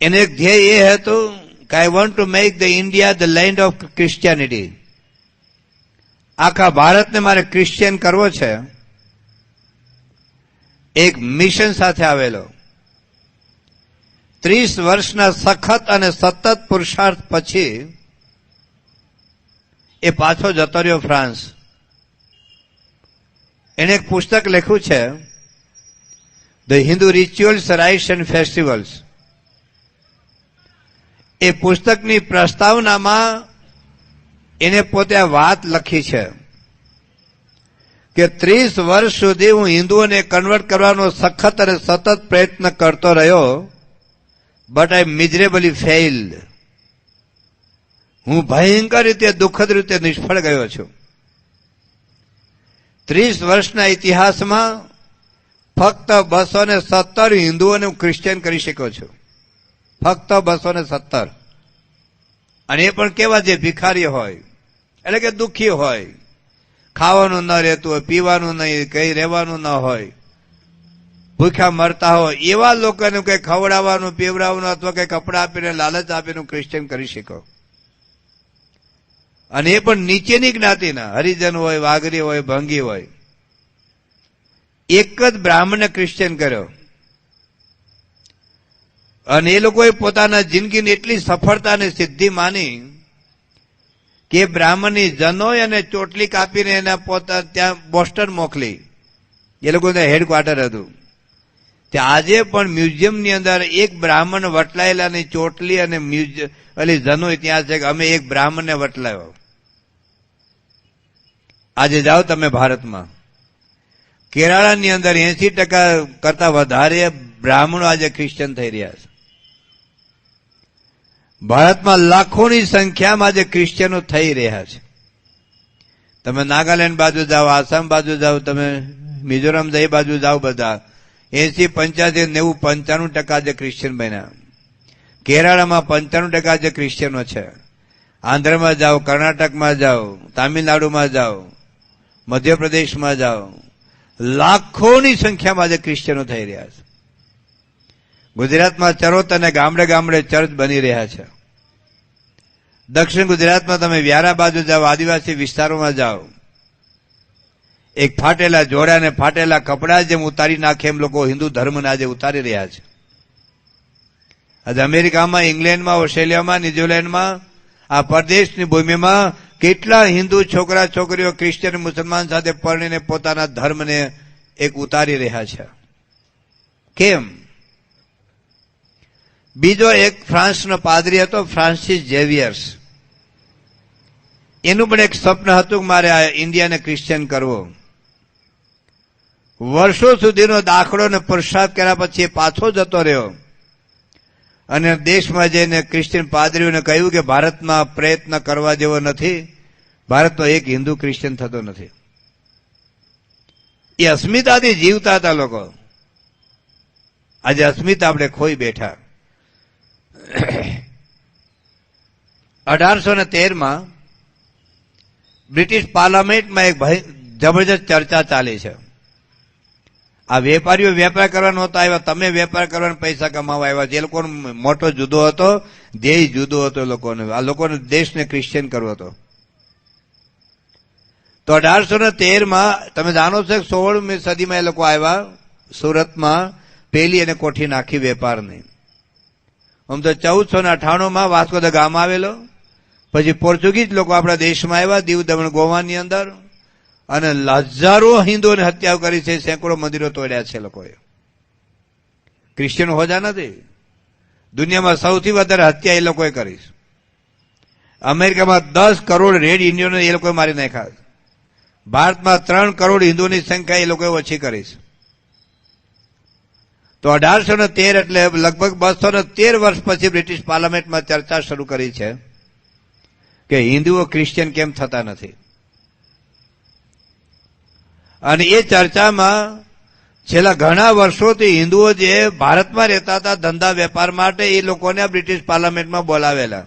એને એક ધ્યેય એ હતું કે I want to make the India the land of Christianity. આખા ભારતને મારે ક્રિશ્ચિયન કરવો છે. એક મિશન સાથે આવેલો. 30 વર્ષના સખત અને સતત પુરુષાર્થ પછી એ પાછો જતો રહ્યો ફ્રાન્સ. એને એક પુસ્તક લખ્યું છે, the Hindu rituals, rites and festivals. એ પુસ્તકની પ્રસ્તાવનામાં એને પોતે આ વાત લખી છે કે 30 વર્ષ સુધી હું હિન્દુઓને કન્વર્ટ કરવાનો સખત અને સતત પ્રયત્ન કરતો રહ્યો, બટ આઈ મિઝરેબલી ફેઇલ્ડ. હું ભયંકર રીતે, દુઃખદ રીતે નિષ્ફળ ગયો છું. 30 વર્ષના ઇતિહાસમાં ફક્ત 217 હિન્દુઓને હું ક્રિશ્ચિયન કરી શક્યો છું. ફક્ત 217. અને એ પણ કેવા, જે ભિખારી હોય, એટલે કે દુઃખી હોય, ખાવાનું ન રહેતું હોય, પીવાનું નહીં, કઈ રહેવાનું ન હોય, ભૂખ્યા મરતા હોય, એવા લોકોને કઈ ખવડાવવાનું, પીવડાવવાનું અથવા કઈ કપડા આપીને, લાલચ આપીને ક્રિશ્ચિયન કરી શકો. અને એ પણ નીચેની જ્ઞાતિના, હરિજન હોય, વાઘરી હોય, ભંગી હોય. એક જ બ્રાહ્મણને ક્રિશ્ચિયન કર્યો. અને એ લોકોએ પોતાના જિંદગીની એટલી સફળતા અને સિદ્ધિ માની કે બ્રાહ્મણની જનોય અને ચોટલી કાપીને એના પોતા ત્યાં બોસ્ટન મોકલી. એ લોકોને હેડક્વાર્ટર હતું. ત્યાં આજે પણ મ્યુઝિયમની અંદર એક બ્રાહ્મણ વટલાયેલાની ચોટલી અને જનોય ત્યાં છે કે અમે એક બ્રાહ્મણને વટલાયો. આજે જાઓ તમે ભારતમાં, કેરાલાની અંદર 80% કરતા વધારે બ્રાહ્મણો આજે ક્રિશ્ચિયન થઈ રહ્યા છે. ભારતમાં લાખોની સંખ્યામાં આજે ક્રિશ્ચિયનો થઈ રહ્યા છે. તમે નાગાલેન્ડ બાજુ જાઓ, આસામ બાજુ જાઓ, તમે મિઝોરમ એ બાજુ જાઓ, બધા 80, 85, 90, 95% આજે ક્રિશ્ચિયન બન્યા. કેરાલામાં 95% જે ક્રિશ્ચિયનો છે. આંધ્રમાં જાઓ, કર્ણાટકમાં જાઓ, તામિલનાડુમાં જાઓ, મધ્યપ્રદેશમાં જાઓ, લાખોની સંખ્યામાં આજે ક્રિશ્ચિયનો થઈ રહ્યા છે. ગુજરાતમાં ચરોત અને ગામડે ગામડે ચર્ચ બની રહ્યા છે. દક્ષિણ ગુજરાતમાં તમે વ્યારા બાજુ જાઓ, આદિવાસી વિસ્તારોમાં જાઓ, એક ફાટેલા જોડા અને ફાટેલા કપડા જેમ ઉતારી નાખે એમ લોકો હિન્દુ ધર્મને આજે ઉતારી રહ્યા છે. આજે અમેરિકામાં, ઇંગ્લેન્ડમાં, ઓસ્ટ્રેલિયામાં, ન્યુઝીલેન્ડમાં, આ પરદેશની ભૂમિમાં કેટલા હિન્દુ છોકરા છોકરીઓ ક્રિશ્ચિયન મુસલમાન સાથે પરણીને પોતાના ધર્મને એક ઉતારી રહ્યા છે. કેમ? બીજો એક ફ્રાન્સનો પાદરી હતો, ફ્રાન્સિસ ઝેવિયર્સ. એનું પણ એક સ્વપ્ન હતું કે મારે આ ઇન્ડિયાને ક્રિશ્ચિયન કરવો. વર્ષો સુધીનો દાખલો અને પુરુષાર્થ કર્યા પછી એ પાછો જતો રહ્યો અને દેશમાં જઈને ક્રિશ્ચિયન પાદરીઓને કહ્યું કે ભારતમાં પ્રયત્ન કરવા જેવો નથી, ભારતનો એક હિન્દુ ક્રિશ્ચિયન થતો નથી. એ અસ્મિતાથી જીવતા હતા લોકો. આજે અસ્મિતા આપણે ખોઈ બેઠા. 1813 બ્રિટિશ પાર્લામેન્ટમાં એક જબરજસ્ત ચર્ચા ચાલી છે. આ વેપારીઓ વેપાર કરવા નહોતા આવ્યા, તમે વેપાર કરવાના પૈસા કમાવા આવ્યા છે. એ લોકોનો મોટો જુદો હતો, ધ્યેય જુદો હતો લોકોને. આ લોકોને દેશને ક્રિશ્ચિયન કરવો હતો. તો 1813 તમે જાણો છો કે 16મી સદીમાં એ લોકો આવ્યા સુરતમાં પેલી અને કોઠી નાખી વેપારની. આમ તો 1498 વાસ્કો દ ગામા આવેલો. પછી પોર્ચુગીઝ લોકો આપણા દેશમાં આવ્યા, દીવ દમણ ગોવાની અંદર, અને હજારો હિન્દુઓને હત્યાઓ કરી છે, સેંકડો મંદિરો તોડ્યા છે લોકોએ. ક્રિશ્ચિયન હોજા નથી. દુનિયામાં સૌથી વધારે હત્યા એ લોકોએ કરી છે. અમેરિકામાં 10 કરોડ રેડ ઇન્ડિયનો એ લોકોએ મારી નાખ્યા. ભારતમાં 3 કરોડ હિન્દુની સંખ્યા એ લોકોએ ઓછી કરી છે. તો 1813 એટલે લગભગ 213 વર્ષ પછી બ્રિટિશ પાર્લામેન્ટમાં ચર્ચા શરૂ કરી છે કે હિન્દુઓ ક્રિશ્ચિયન કેમ થતા નથી. અને એ ચર્ચામાં છેલ્લા ઘણા વર્ષોથી હિન્દુઓ જે ભારતમાં રહેતા હતા ધંધા વેપાર માટે, એ લોકોને બ્રિટિશ પાર્લામેન્ટમાં બોલાવેલા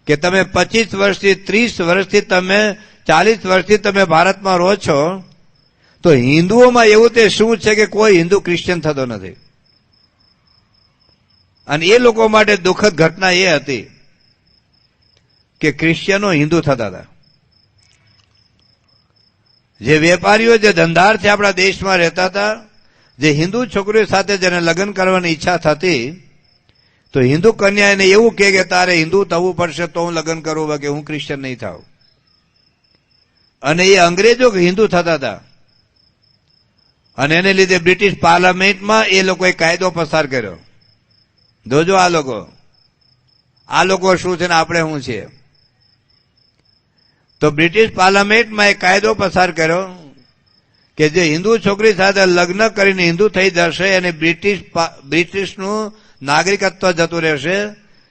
કે તમે 25 વર્ષથી 30 વર્ષથી તમે 40 વર્ષથી તમે ભારતમાં રહો છો, તો હિન્દુઓમાં એવું તે શું છે કે કોઈ હિન્દુ ક્રિશ્ચિયન થતો નથી. અને એ લોકો માટે દુઃખદ ઘટના એ હતી કે ક્રિશ્ચિયનો હિન્દુ થતા હતા. જે વેપારીઓ, જે ધંધાર્થી આપણા દેશમાં રહેતા હતા, જે હિન્દુ છોકરીઓ સાથે જેને લગ્ન કરવાની ઈચ્છા થતી, તો હિન્દુ કન્યા એને એવું કે તારે હિન્દુ થવું પડશે તો હું લગ્ન કરું, કે હું ક્રિશ્ચિયન નહીં થાઉં. અને એ અંગ્રેજો હિન્દુ થતા હતા. અને એને લીધે બ્રિટિશ પાર્લામેન્ટમાં એ લોકોએ કાયદો પસાર કર્યો. જોજો આ લોકો શું છે ને આપણે શું છીએ. તો બ્રિટિશ પાર્લામેન્ટમાં એક કાયદો પસાર કર્યો કે જે હિન્દુ છોકરી સાથે લગ્ન કરીને હિન્દુ થઈ જશે અને બ્રિટિશનું નાગરિકત્વ જતું રહેશે,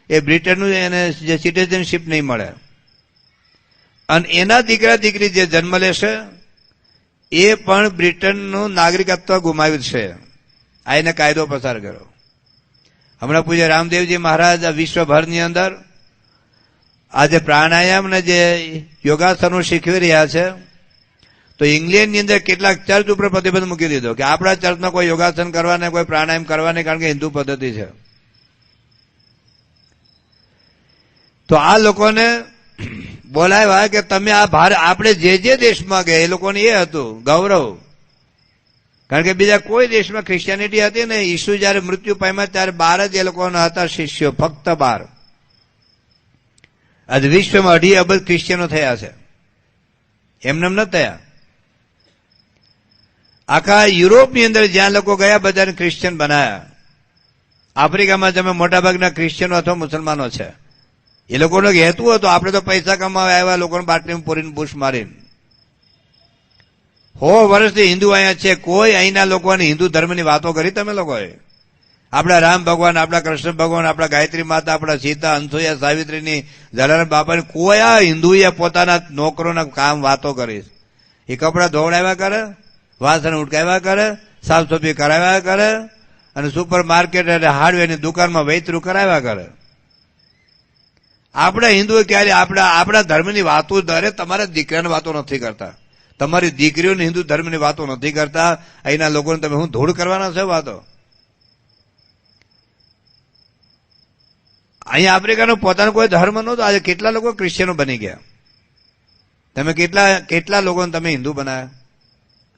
એ બ્રિટનનું એને જે સિટીઝનશીપ નહીં મળે. અને એના દીકરા દીકરી જે જન્મ લેશે એ પણ બ્રિટનનું નાગરિકત્વ ગુમાવ્યું છે. આ એને કાયદો પસાર કર્યો. હમણાં પૂજ્ય રામદેવજી મહારાજ વિશ્વભરની અંદર આજે પ્રાણાયામ ને જે યોગાસનો શીખવી રહ્યા છે, તો ઇંગ્લેન્ડની અંદર કેટલાક ચર્ચ ઉપર પ્રતિબંધ મૂકી દીધો કે આપણા ચર્ચમાં કોઈ યોગાસન કરવાને, કોઈ પ્રાણાયામ કરવાને, કારણ કે હિન્દુ પદ્ધતિ છે. તો આ લોકોને બોલાવ્યા કે તમે આ આપણે જે દેશમાં ગયા એ લોકોને એ હતું ગૌરવ, કારણ કે બીજા કોઈ દેશમાં ક્રિશ્ચિયાનિટી હતી ને. ઈસુ જયારે મૃત્યુ પામ્યા ત્યારે 12 જ એ લોકોના હતા શિષ્યો, ફક્ત 12. આજે વિશ્વમાં 2.5 અબજ ક્રિશ્ચિયનો થયા છે, એમને ન થયા. આખા યુરોપની અંદર જ્યાં લોકો ગયા બધાને ક્રિશ્ચિયન બનાયા. આફ્રિકામાં તમે મોટાભાગના ક્રિશ્ચિયનો અથવા મુસલમાનો છે. એ લોકોનો હેતુ હતો આપણે તો પૈસા કમાવા આવ્યા, લોકોને બાટલીમાં પૂરીને બુશ મારીને. 100 વર્ષથી હિન્દુ અહીંયા છે, કોઈ અહીંના લોકોને હિન્દુ ધર્મની વાતો કરી તમે લોકોએ? આપણા રામ ભગવાન, આપણા કૃષ્ણ ભગવાન, આપણા ગાયત્રી માતા, આપણા સીતા, અનસુયા, સાવિત્રીની, જલારામ બાપાની કોઈ આ હિન્દુએ પોતાના નોકરોના કામ વાતો કરી? એ કપડા ધોવડાવ્યા કરે, વાસણ ઉટકાવ્યા કરે, સાફ સફાઈ કરાવ્યા કરે, અને સુપર માર્કેટ અને હાર્ડવેરની દુકાનમાં વૈતરું કરાવ્યા કરે. આપણા હિન્દુઓ ક્યારે આપણા ધર્મની વાતો દરે તમારા દીકરાની વાતો નથી કરતા, તમારી દીકરીઓની હિન્દુ ધર્મની વાતો નથી કરતા. અહીંના લોકોને તમે હું ધૂળ કરવાના છે વાતો? અહીંયા આફ્રિકાનો પોતાનો કોઈ ધર્મ નહોતો, આજે કેટલા લોકો ક્રિશ્ચિયનો બની ગયા. તમે કેટલા લોકોને તમે હિન્દુ બનાવ્યા?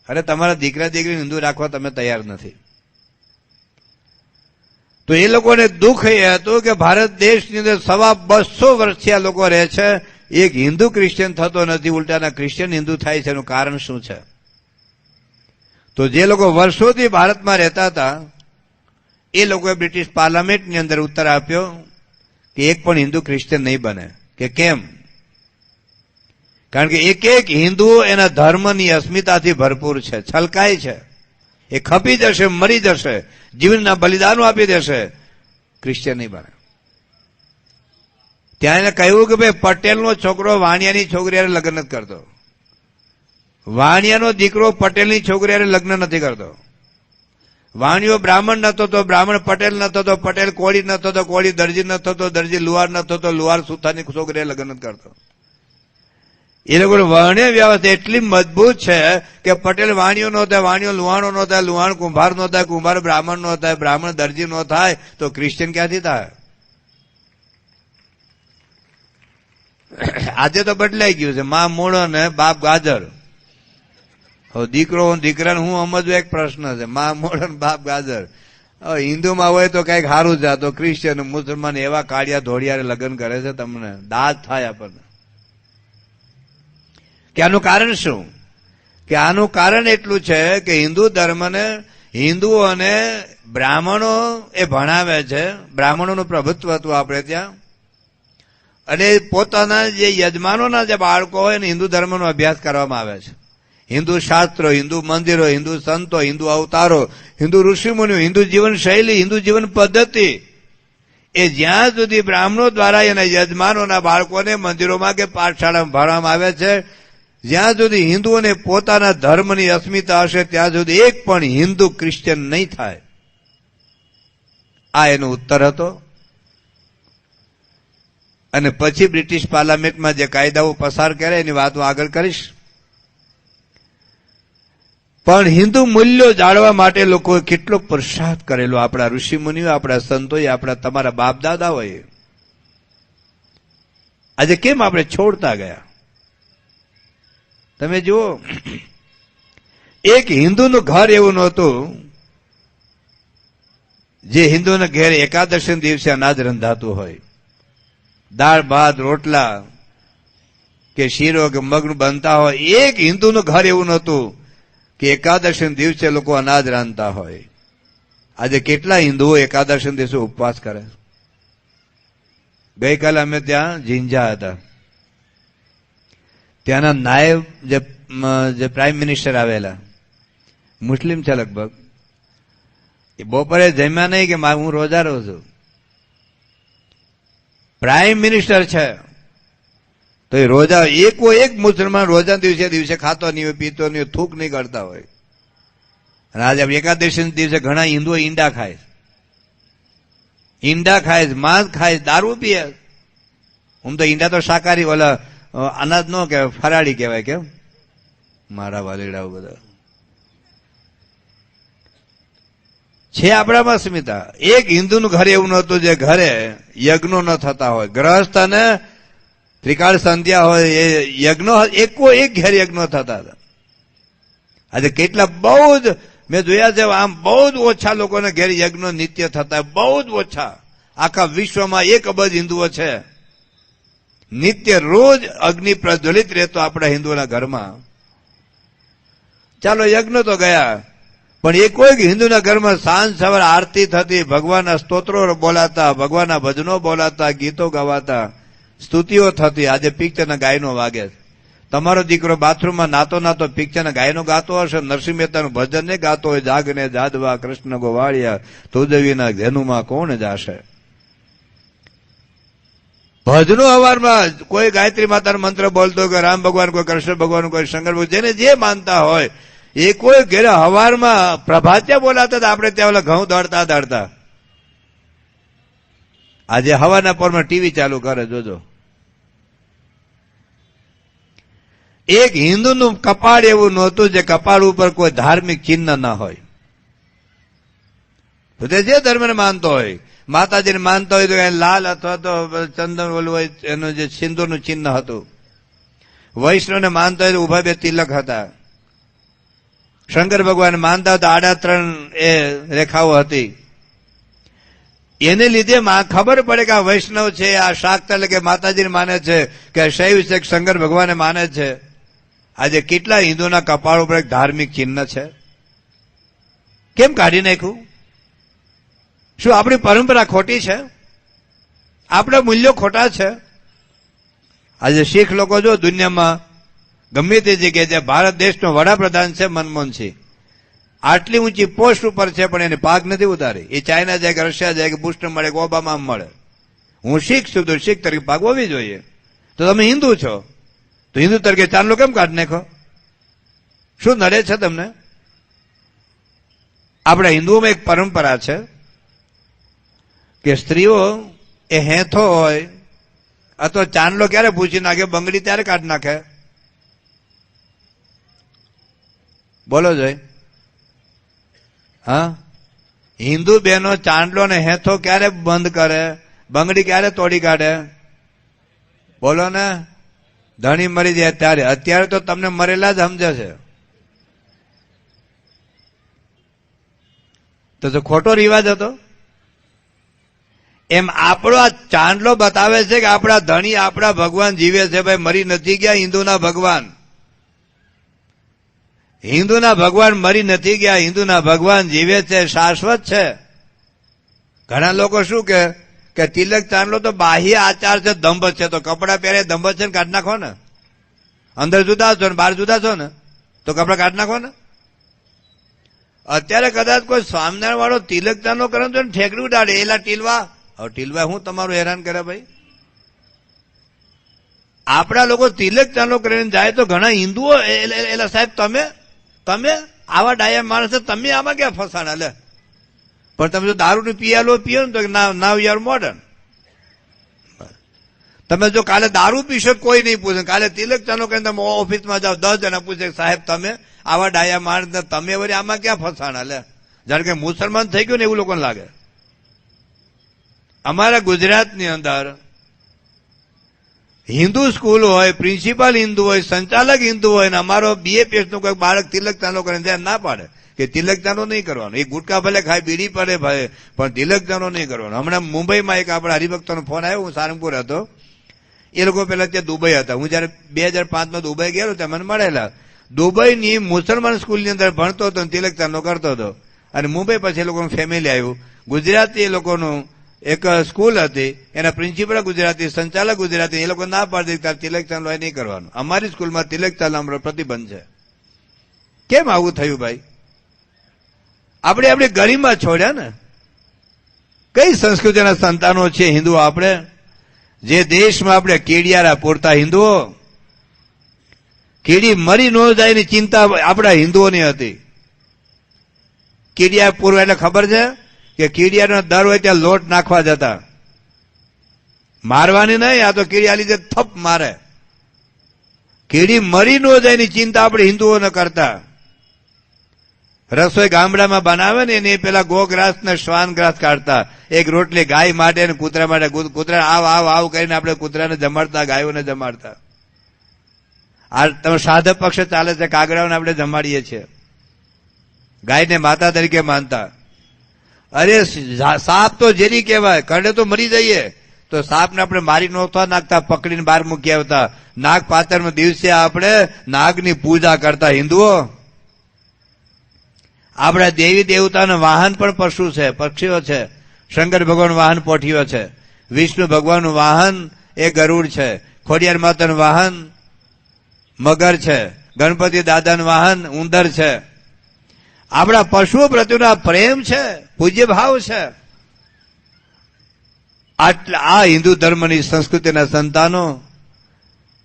અરે તમારા દીકરા દીકરીને હિન્દુ રાખવા તમે તૈયાર નથી. તો એ લોકોને દુઃખ એ હતું કે ભારત દેશની અંદર 250 વર્ષથી આ લોકો રહે છે, એક હિન્દુ ક્રિશ્ચિયન થતો નથી, ઉલટાના ક્રિશ્ચિયન હિન્દુ થાય છે. એનું કારણ શું છે? તો જે લોકો વર્ષોથી ભારતમાં રહેતા હતા એ લોકોએ બ્રિટિશ પાર્લામેન્ટની અંદર ઉત્તર આપ્યો કે એક પણ હિન્દુ ક્રિશ્ચિયન નહીં બને. કે કેમ? કારણ કે એક હિન્દુ એના ધર્મની અસ્મિતાથી ભરપૂર છે, છલકાય છે, એ ખપી જશે, મરી જશે, જીવનના બલિદાનો આપી દેશે, ક્રિશ્ચિયન નહીં બને. ત્યાં એને કહ્યું કે ભાઈ પટેલનો છોકરો વાણિયાની છોકરી હારે લગ્ન નથી કરતો, વાણિયાનો દીકરો પટેલની છોકરી હારે લગ્ન નથી કરતો. વાણિયો બ્રાહ્મણ નતો તો બ્રાહ્મણ પટેલ નતો તો પટેલ કોળી નતો તો કોળી દરજી નતો તો દરજી લુહાર નતો તો લુહાર સુથારની છોકરી લગ્ન નથી કરતો. એ લોકો વર્ણ્ય વ્યવસ્થા એટલી મજબૂત છે કે પટેલ વાણિયો નો થાય, વાણિયો લુહાણો નો થાય, લુહાણ કુંભાર નો થાય, કુંભાર બ્રાહ્મણ નો થાય, બ્રાહ્મણ દરજી નો થાય, તો ક્રિશ્ચિયન ક્યાંથી થાય? આજે તો બદલાઈ ગયું છે, માં મૂળો ને બાપ ગાજર. દીકરો દીકરાને હું સમજવું એક પ્રશ્ન છે. માં મૂળો ને બાપ ગાજર. હિન્દુમાં હોય તો કઈક સારું છે, તો ક્રિશ્ચિયન મુસલમાન એવા કાળિયા ધોળિયારે લગ્ન કરે છે, તમને દાદ થાય આપણને. કે આનું કારણ શું? કે આનું કારણ એટલું છે કે હિન્દુ ધર્મને હિન્દુઓને બ્રાહ્મણો એ ભણાવે છે, બ્રાહ્મણોનું પ્રભુત્વ હતું આપણે ત્યાં, અને પોતાના જે યજમાનોના જે બાળકો હોય ને હિન્દુ ધર્મનો અભ્યાસ કરવામાં આવે છે. હિન્દુ શાસ્ત્રો, હિન્દુ મંદિરો, હિન્દુ સંતો, હિન્દુ અવતારો, હિન્દુ ઋષિમુનિઓ, હિન્દુ જીવન શૈલી, હિન્દુ જીવન પદ્ધતિ, એ જ્યાં સુધી બ્રાહ્મણો દ્વારા એના યજમાનોના બાળકોને મંદિરોમાં કે પાઠશાળામાં ભણવામાં આવે છે, જ્યાં સુધી હિન્દુઓને પોતાના ધર્મની અસ્મિતા હશે ત્યાં સુધી એક પણ હિન્દુ ક્રિશ્ચિયન નહીં થાય. આ એનો ઉત્તર હતો. અને પછી બ્રિટિશ પાર્લામેન્ટમાં જે કાયદાઓ પસાર કર્યા એની વાત હું આગળ કરીશ. પણ હિન્દુ મૂલ્યો જાળવા માટે લોકોએ કેટલો પુરુષાર્થ કરેલો, આપણા ઋષિમુનિઓ, આપણા સંતોએ, આપણા તમારા બાપ દાદાઓએ. આજે કેમ આપણે છોડતા ગયા? તમે જુઓ, એક હિન્દુનું ઘર એવું નહોતું જે હિન્દુના ઘેર એકાદશી દિવસે અનાજ રંધાતું હોય. દાળ ભાત રોટલા કે શીરો કે મગનું બનતા હોય. એક હિન્દુનું ઘર એવું નહોતું કે એકાદશી દિવસે લોકો અનાજ રાંધતા હોય. આજે કેટલા હિન્દુઓ એકાદશી દિવસે ઉપવાસ કરે? ગઈકાલે અમે ત્યાં ઝીંઝા હતા. ત્યાંના નાયબ જે પ્રાઇમ મિનિસ્ટર આવેલા, મુસ્લિમ છે લગભગ, એ બપોરે જમ્યા નહીં કે હું રોજા રહું છું. પ્રાઇમ મિનિસ્ટર છે તો એ રોજા, એક મુસલમાન રોજા દિવસે ખાતો નહીં હોય, પીતો નહીં હોય, થૂક નહીં કરતા હોય. અને આજે એકાદશી દિવસે ઘણા હિન્દુઓ ઈંડા ખાય, માંસ ખાય, દારૂ પીએ. હું તો ઈંડા તો શાકાહારી, ઓલા અનાજ નો કહેવાય, ફરાળી કહેવાય. કેમ મારા વાલીડાઓ બધા છે આપણામાં સ્મિતા. એક હિન્દુનું ઘર એવું નહોતું જે ઘરે યજ્ઞો ન થતા હોય. ગ્રહસ્થ અને ત્રિકાળ સંધ્યા હોય એ યજ્ઞો, એક ઘેર યજ્ઞો થતા હતા. આજે કેટલા બહુ જ મેં જોયા છે, આમ બહુ જ ઓછા લોકોને ઘેર યજ્ઞો નિત્ય થતા, બહુ જ ઓછા. આખા વિશ્વમાં 1 અબજ હિન્દુઓ છે. નિત્ય રોજ અગ્નિ પ્રજ્વલિત રહેતો આપણા હિન્દુઓના ઘરમાં. ચાલો યજ્ઞ તો ગયા, પણ એ કોઈ હિન્દુના ઘરમાં સાંજ સવાર આરતી થતી, ભગવાનના સ્તોત્રો બોલાતા, ભગવાનના ભજનો બોલાતા, ગીતો ગવાતા, સ્તુતિઓ થતી. આજે પિક્ચરના ગાયનો વાગે. તમારો દીકરો બાથરૂમમાં નાતો પિક્ચરના ગાયનો ગાતો હશે, નરસિંહ મહેતાનું ભજન ને ગાતો હોય, જાગને જાદવા કૃષ્ણ ગોવાળિયા તુજવીના ધેનુમાં કોણ જાશે. ભજનો અવારમાં કોઈ ગાયત્રી માતાનો મંત્ર બોલતો, કે રામ ભગવાન, કોઈ કૃષ્ણ ભગવાન, કોઈ શંકર ભગવાન, જેને જે માનતા હોય એ કોઈ ઘેરે હવારમાં પ્રભાત્યા બોલાતા હતા. આપણે ત્યાં ઓલા ઘઉં દળતા. આજે હવાના પોરમાં ટીવી ચાલુ કરે, જોજો. એક હિન્દુનું કપાળ એવું નહોતું જે કપાળ ઉપર કોઈ ધાર્મિક ચિહ્ન ના હોય. તો તે જે ધર્મને માનતો હોય, માતાજીને માનતો હોય તો લાલ અથવા તો ચંદન ઓલું હોય, એનું જે સિંદૂરનું ચિહ્ન હતું. વૈષ્ણવને માનતો હોય તો ઉભા 2 તિલક હતા. શંકર ભગવાન માનતા હતા, આડા 3 એ રેખાઓ હતી. એને લીધે ખબર પડે કે આ વૈષ્ણવ છે, આ શાક્ત એટલે કે માતાજીને માને છે, કે શૈવ છે, શંકર ભગવાને માને છે. આજે કેટલા હિન્દુના કપાળ ઉપર એક ધાર્મિક ચિહ્ન છે? કેમ કાઢી નાખ્યું? શું આપણી પરંપરા ખોટી છે? આપણા મૂલ્યો ખોટા છે? આજે શીખ લોકો જો દુનિયામાં ગમે તે જગ્યાએ, ભારત દેશનો વડાપ્રધાન છે મનમોહનસિંહ, આટલી ઊંચી પોસ્ટ ઉપર છે પણ એને પાગ નથી ઉતારી. એ ચાઇના જાય કે રશિયા જાય કે બુશને મળે કે ઓબામા મળે. હું શીખ છું તો શીખ તરીકે પાગ હોવી જોઈએ. તો તમે હિન્દુ છો તો હિન્દુ તરીકે ચાંદલો કેમ કાઢી નાખો? શું નડે છે તમને? આપણા હિન્દુઓમાં એક પરંપરા છે કે સ્ત્રીઓ એ હેથો હોય અથવા ચાંદલો ક્યારે પૂછી નાખે? બંગડી ત્યારે કાઢી નાખે. બોલો જોઈ. હા, હિન્દુ બહેનો ચાંદલો ને હેથો ક્યારે બંધ કરે? બંગડી ક્યારે તોડી કાઢે? બોલો ને. ધણી મરી જાય ત્યારે. અત્યારે તો તમને મરેલા જ સમજે છે. તો ખોટો રિવાજ હતો. એમ આપણો આ ચાંદલો બતાવે છે કે આપણા ધણી, આપણા ભગવાન જીવે છે. ભાઈ, મરી નથી ગયા હિન્દુના ભગવાન. હિન્દુના ભગવાન મરી નથી ગયા. હિન્દુના ભગવાન જીવે છે, શાશ્વત છે. ઘણા લોકો શું કે કે તિલક ચાંદલો તો બાહ્ય આચાર છે, દંભ છે, તો કપડા પહેરે દંભ છે ને કાઢી નાખો ને. અંદર જુદા છો ને બહાર જુદા છો ને તો કપડા કાઢી નાખો ને. અત્યારે કદાચ કોઈ સ્વામિનારાયણ વાળો તિલક ચાંદલો કરે તો ઠેકડી ઉડાડે, એલા ટીલવા. હવે ટીલવા હું તમારું હેરાન કરે ભાઈ? આપણા લોકો તિલક ચાંદલો કરીને જાય તો ઘણા હિન્દુઓ એલા સાહેબ તમે આવા ડાયા માણસ તમે આમાં ક્યાં ફસાણા લે? પણ તમે જો દારૂ પીએલો પીઓ ને તો નાવ યુ આર મોડર્ન. તમે જો કાલે દારૂ પીશો કોઈ નહીં પૂછે, કાલે તિલક ચાંદલો કરીને તમે ઓફિસમાં જાઓ 10 જણા પૂછે સાહેબ તમે આવા ડાયા માણસ તમે વળી આમાં ક્યાં ફસાણા લે? જાણે કે મુસલમાન થઈ ગયું ને એવું લોકોને લાગે. અમારા ગુજરાતની અંદર હિન્દુ સ્કૂલ હોય, પ્રિન્સિપાલ હિન્દુ હોય, સંચાલક હિન્દુ હોય ને અમારો BAPS નું કોઈ બાળક તિલક ચાંદલો કરીને ધ્યાન ના પાડે કે તિલક ચાંદલો નહીં કરવાનો. એ ગુટકા ભલે ખાય, બીડી પડે ભાઈ, પણ તિલક ચાંદલો નહીં કરવાનો. હમણાં મુંબઈમાં એક આપણા હરિભક્તોનો ફોન આવ્યો, હું સારંગપુર હતો. એ લોકો પેલા ત્યાં દુબઈ હતા. હું જયારે 2005માં દુબઈ ગયેલો ત્યાં મને મળેલા. દુબઈની મુસલમાન સ્કૂલની અંદર ભણતો હતો, તિલક ચાંદલો કરતો હતો. અને મુંબઈ પછી એ લોકોનું ફેમિલી આવ્યું. ગુજરાતી એ લોકોનું એક સ્કૂલ હતી, એના પ્રિન્સિપલ ગુજરાતી, સંચાલક ગુજરાતી. એ લોકો ના પાડી દીધા તિલક ચાંદલો એ નહીં કરવાનું. અમારી સ્કૂલમાં તિલક ચાંદલો પ્રતિબંધ છે. કેમ આવું થયું ભાઈ? આપણે આપણી ગરિમા છોડ્યા ને. કઈ સંસ્કૃતિના સંતાનો છે હિન્દુઓ આપણે? જે દેશમાં આપણે કેડિયારા પૂરતા હિન્દુઓ, કીડી મરી ન જાય એની ચિંતા આપણા હિન્દુઓની હતી. કીડિયા પૂરવા એટલે ખબર છે કે કીડિયાનો દર હોય ત્યાં લોટ નાખવા જતા, મારવાની નહીં. આ તો કીડી આ લીધે થપ મારે. કીડી મરી ન જાય એની ચિંતા આપણે હિન્દુઓ ન કરતા. રસોઈ ગામડામાં બનાવે ને એને પેલા ગોગ્રાસ ને શ્વાન ગ્રાસ કાઢતા. એક રોટલી ગાય માટે અને કૂતરા માટે. કૂતરા આવ કરીને આપણે કૂતરાને જમાડતા, ગાયોને જમાડતા. આ તમે સાધક પક્ષ ચાલે છે, કાગડાઓને આપણે જમાડીએ છીએ, ગાયને માતા તરીકે માનતા. અરે સાપ તો જેની કહેવાય, કરડે તો મરી જઈએ, તો સાપને આપણે મારી નોખવા નાખતા, પકડીને બહાર મૂકી આવતા. નાગ પાંચમના દિવસે આપણે નાગની પૂજા કરતા હિન્દુઓ. આપણા દેવી દેવતાના વાહન પણ પશુ છે, પક્ષીઓ છે. શંકર ભગવાન વાહન પોઠીઓ છે, વિષ્ણુ ભગવાનનું વાહન એ ગરુડ છે, ખોડિયાર માતાનું વાહન મગર છે, ગણપતિ દાદાનું વાહન ઉંદર છે. આપણા પશુઓ પ્રત્યેનો પ્રેમ છે, પૂજ્ય ભાવ છે. આ હિન્દુ ધર્મની સંસ્કૃતિના સંતાનો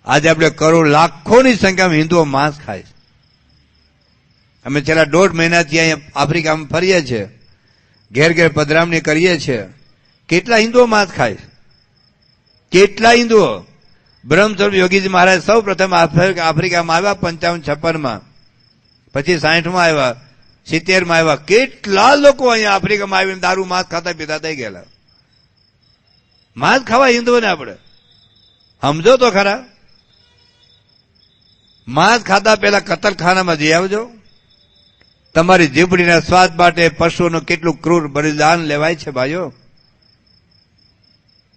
આજે આપણે કરોડ લાખોની સંખ્યામાં હિન્દુઓ માંસ ખાય છે. અમે છેલ્લા 1.5 મહિનાથી અહીંયા આફ્રિકામાં ફરીએ છીએ, ઘેર ઘેર પધરામણી કરીએ છીએ. કેટલા હિન્દુઓ માંસ ખાય? કેટલા હિન્દુઓ? બ્રહ્મસ્વરૂપ યોગીજી મહારાજ સૌ પ્રથમ આફ્રિકામાં આવ્યા 55-56માં, પછી 60માં આવ્યા, 70માં આવ્યા. કેટલા લોકો અહીંયા આફ્રિકામાં આવીને દારૂ માંસ ખાતા પીતા થઈ ગયેલા. માંસ ખાવા હિન્દુઓને આપણે સમજો તો ખરા. માંસ ખાતા પહેલા કતલખાનામાં જઈ આવજો. તમારી જીભડીના સ્વાદ માટે પશુઓનું કેટલું ક્રૂર બલિદાન લેવાય છે ભાઈઓ.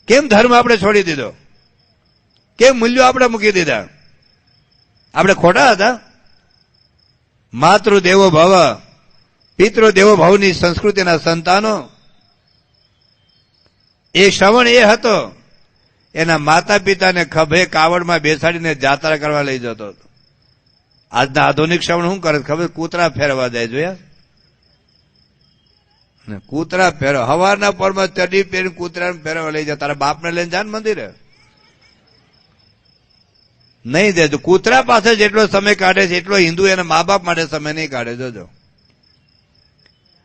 કેમ ધર્મ આપણે છોડી દીધો? કેમ મૂલ્યો આપણે મૂકી દીધા? આપણે ખોટા હતા? માતૃ દેવો ભવ, પિતૃ દેવો ભવની સંસ્કૃતિના સંતાનો. એ શ્રવણ એ હતો, એના માતા પિતાને ખભે કાવડમાં બેસાડીને જાત્રા કરવા લઈ જતો હતો. આજના આધુનિક શ્રવણ શું કરે ખબર? કૂતરા ફેરવા જાય. જોયા? કૂતરા ફેરવા હવારના પરમાં ચડી પહેરીને કૂતરાને ફેરવા લઈ જાય. તારા બાપને લઈને જા ને મંદિરે. નહીં દેજો. કૂતરા પાસે જેટલો સમય કાઢે છે એટલો હિન્દુ એના મા બાપ માટે સમય નહીં કાઢે. જોજો,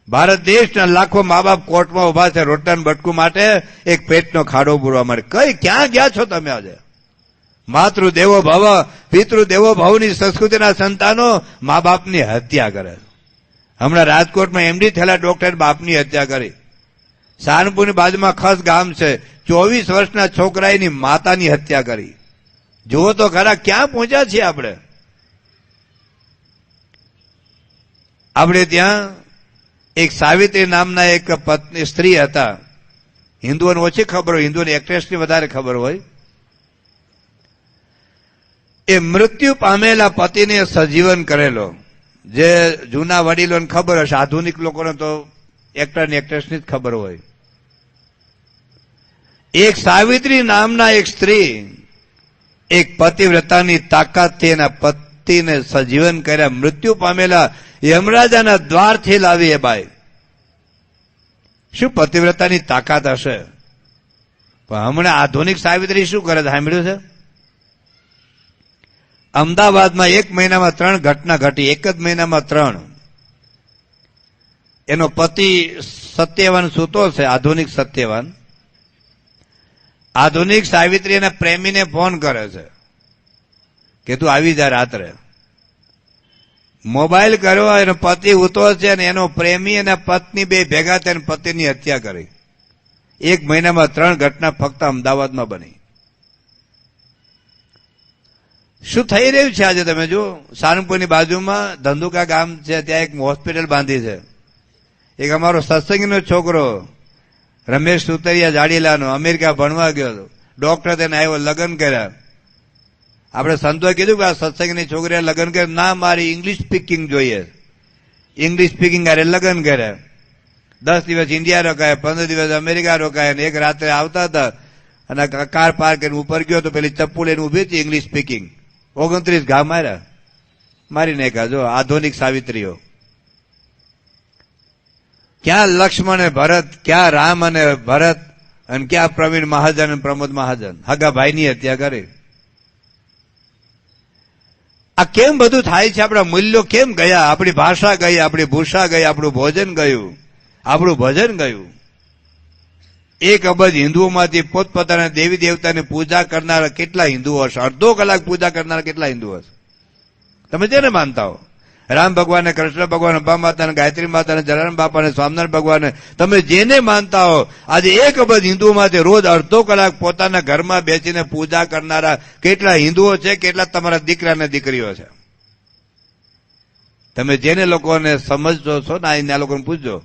ભારત દેશના લાખો મા બાપ કોર્ટમાં ઉભા છે રોટલાના બટકું માટે, એક પેટનો ખાડો પૂરવા માટે. કઈ ક્યાં ગયા છો તમે આજે? માતૃ દેવો ભવ, પિતૃ દેવો ભવની સંસ્કૃતિના સંતાનો મા બાપની હત્યા કરે. હમણાં રાજકોટમાં MD થયેલા ડોક્ટર બાપની હત્યા કરી. સારંગપુરની બાજુમાં ખસ ગામ છે, 24 વર્ષના છોકરાની માતાની હત્યા કરી. જુઓ તો ખરા ક્યાં પહોંચ્યા છીએ આપણે. આપણે ત્યાં એક સાવિત્રી નામના એક પત્ની સ્ત્રી હતા. હિન્દુઓને ઓછી ખબર હોય, હિન્દુઓની એક્ટ્રેસની વધારે ખબર હોય. એ મૃત્યુ પામેલા પતિને સજીવન કરેલો. જે જૂના વડીલોને ખબર હશે, આધુનિક લોકોને તો એક્ટર ને એક્ટ્રેસની જ ખબર હોય. એક સાવિત્રી નામના એક સ્ત્રી એક પતિવ્રતાની તાકાતથી એના પતિને સજીવન કર્યા, મૃત્યુ પામેલા યમરાજાના દ્વારથી લાવી એ બાઈ. શું પતિવ્રતાની તાકાત હશે? પણ હમણાં આધુનિક સાવિત્રી શું કરે સાંભળ્યું છે? અમદાવાદમાં 1 મહિનામાં 3 ઘટના ઘટી. એક જ મહિનામાં 3. એનો પતિ સત્યવાન સૂતો છે, આધુનિક સત્યવાન. આધુનિક સાવિત્રી એના પ્રેમીને ફોન કરે છે કે તું આવી જા રાત્રે. મોબાઈલ કર્યો, એનો પતિ ઉતો છે અને એનો પ્રેમી અને પત્ની બે ભેગા થઈને પતિની હત્યા કરી. 1 મહિનામાં 3 ઘટના ફક્ત અમદાવાદમાં બની. શું થઈ રહ્યું છે આજે તમે જો. સારંગપુરની બાજુમાં ધંધુકા ગામ છે, ત્યાં એક હોસ્પિટલ બાંધી છે. એક અમારો સત્સંગીનો છોકરો રમેશ સુતરિયા જાડીલાનો અમેરિકા ભણવા ગયો હતો. ડોક્ટર તેને આવ્યો, લગ્ન કર્યા. આપણે સંતોએ કીધું કે આ સત્સંગની છોકરીએ લગ્ન કર્યા. ના, મારી ઇંગ્લિશ સ્પીકિંગ જોઈએ. ઇંગ્લિશ સ્પીકિંગ અરે લગ્ન કર્યા. 10 દિવસ ઇન્ડિયા રોકાયા, 15 દિવસ અમેરિકા રોકાયા, અને એક રાત્રે આવતા હતા અને કાર પાર્ક કરીને ઉપર ગયો તો પેલી ચપ્પુ લઈને ઉભી હતી ઇંગ્લિશ સ્પીકિંગ. 29 ઘા માર્યા, મારી નાખ્યા. જો આધુનિક સાવિત્રીઓ. ક્યાં લક્ષ્મણ અને ભરત, ક્યાં રામ અને ભરત, અને ક્યાં પ્રવીણ મહાજન અને પ્રમોદ મહાજન, હગા ભાઈની હત્યા કરી. આ કેમ બધું થાય છે? આપણા મૂલ્યો કેમ ગયા? આપણી ભાષા ગઈ, આપણી ભૂષા ગઈ, આપણું ભોજન ગયું, આપણું ભજન ગયું. 1 અબજ હિન્દુઓમાંથી પોતપોતાના દેવી દેવતાની પૂજા કરનારા કેટલા હિન્દુઓ હશે? અડધો કલાક પૂજા કરનારા કેટલા હિન્દુઓ હશે? તમે જેને માનતા હો, રામ ભગવાન, કૃષ્ણ ભગવાન, અંબા માતા, ગાયત્રી માતા, જલારામ બાપા, સ્વામિનારાયણ ભગવાન, તમે જેને માનતા હો, આજે 1 અબજ હિન્દુઓમાંથી રોજ અડધો કલાક પોતાના ઘરમાં બેસીને પૂજા કરનારા કેટલા હિન્દુઓ છે? કેટલા તમારા દીકરા અને દીકરીઓ છે? તમે જેને લોકોને સમજતો છો ને, આ લોકોને પૂછજો.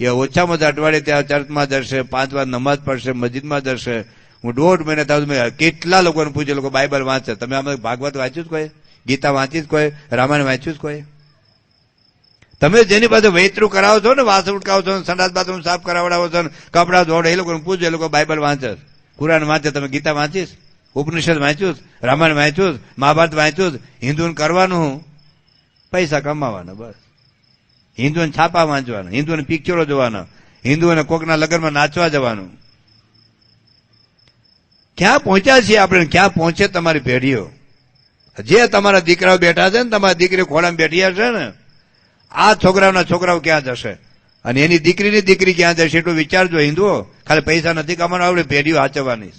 એ ઓછામાં ઓછા અઠવાડિયે ત્યાં ચર્ચમાં જશે, 5 વાર નમાજ પડશે, મસ્જિદમાં જશે. હું 1.5 મહિના થાય કેટલા લોકોને પૂછે, લોકો બાઇબલ વાંચે. તમે આમાં ભાગવત વાંચ્યું જ કોઈ? ગીતા વાંચી જ કોઈ? રામાયણ વાંચ્યું જ કોઈ? તમે જેની પાસે વૈતરું કરાવો છો ને, વાસ ઉટકાવો છો, સંડાસ બાથરૂમ સાફ કરાવડાવો છો, કપડા ધોડે, એ લોકોને પૂછો. એ લોકો બાઇબલ વાંચે, કુરાન વાંચે. તમે ગીતા વાંચીશ? ઉપનિષદ વાંચ્યું? રામાયણ વાંચ્યું? મહાભારત વાંચ્યું? હિન્દુને કરવાનું પૈસા કમાવાના, બસ. હિન્દુઓને છાપા વાંચવાના, હિન્દુઓને પિક્ચરો જોવાના, હિન્દુઓને કોકના લગ્નમાં નાચવા જવાનું. ક્યાં પહોંચ્યા છીએ આપણે? ક્યાં પહોંચે તમારી પેઢીઓ? જે તમારા દીકરાઓ બેઠા છે ને, તમારી દીકરી ખોળામાં બેઠી છે ને, આ છોકરાઓના છોકરાઓ ક્યાં જશે અને એની દીકરીની દીકરી ક્યાં જશે એટલું વિચારજો. હિન્દુઓ ખાલી પૈસા નથી કમાવાનો, આપણે પેઢીઓ હાચવવાની.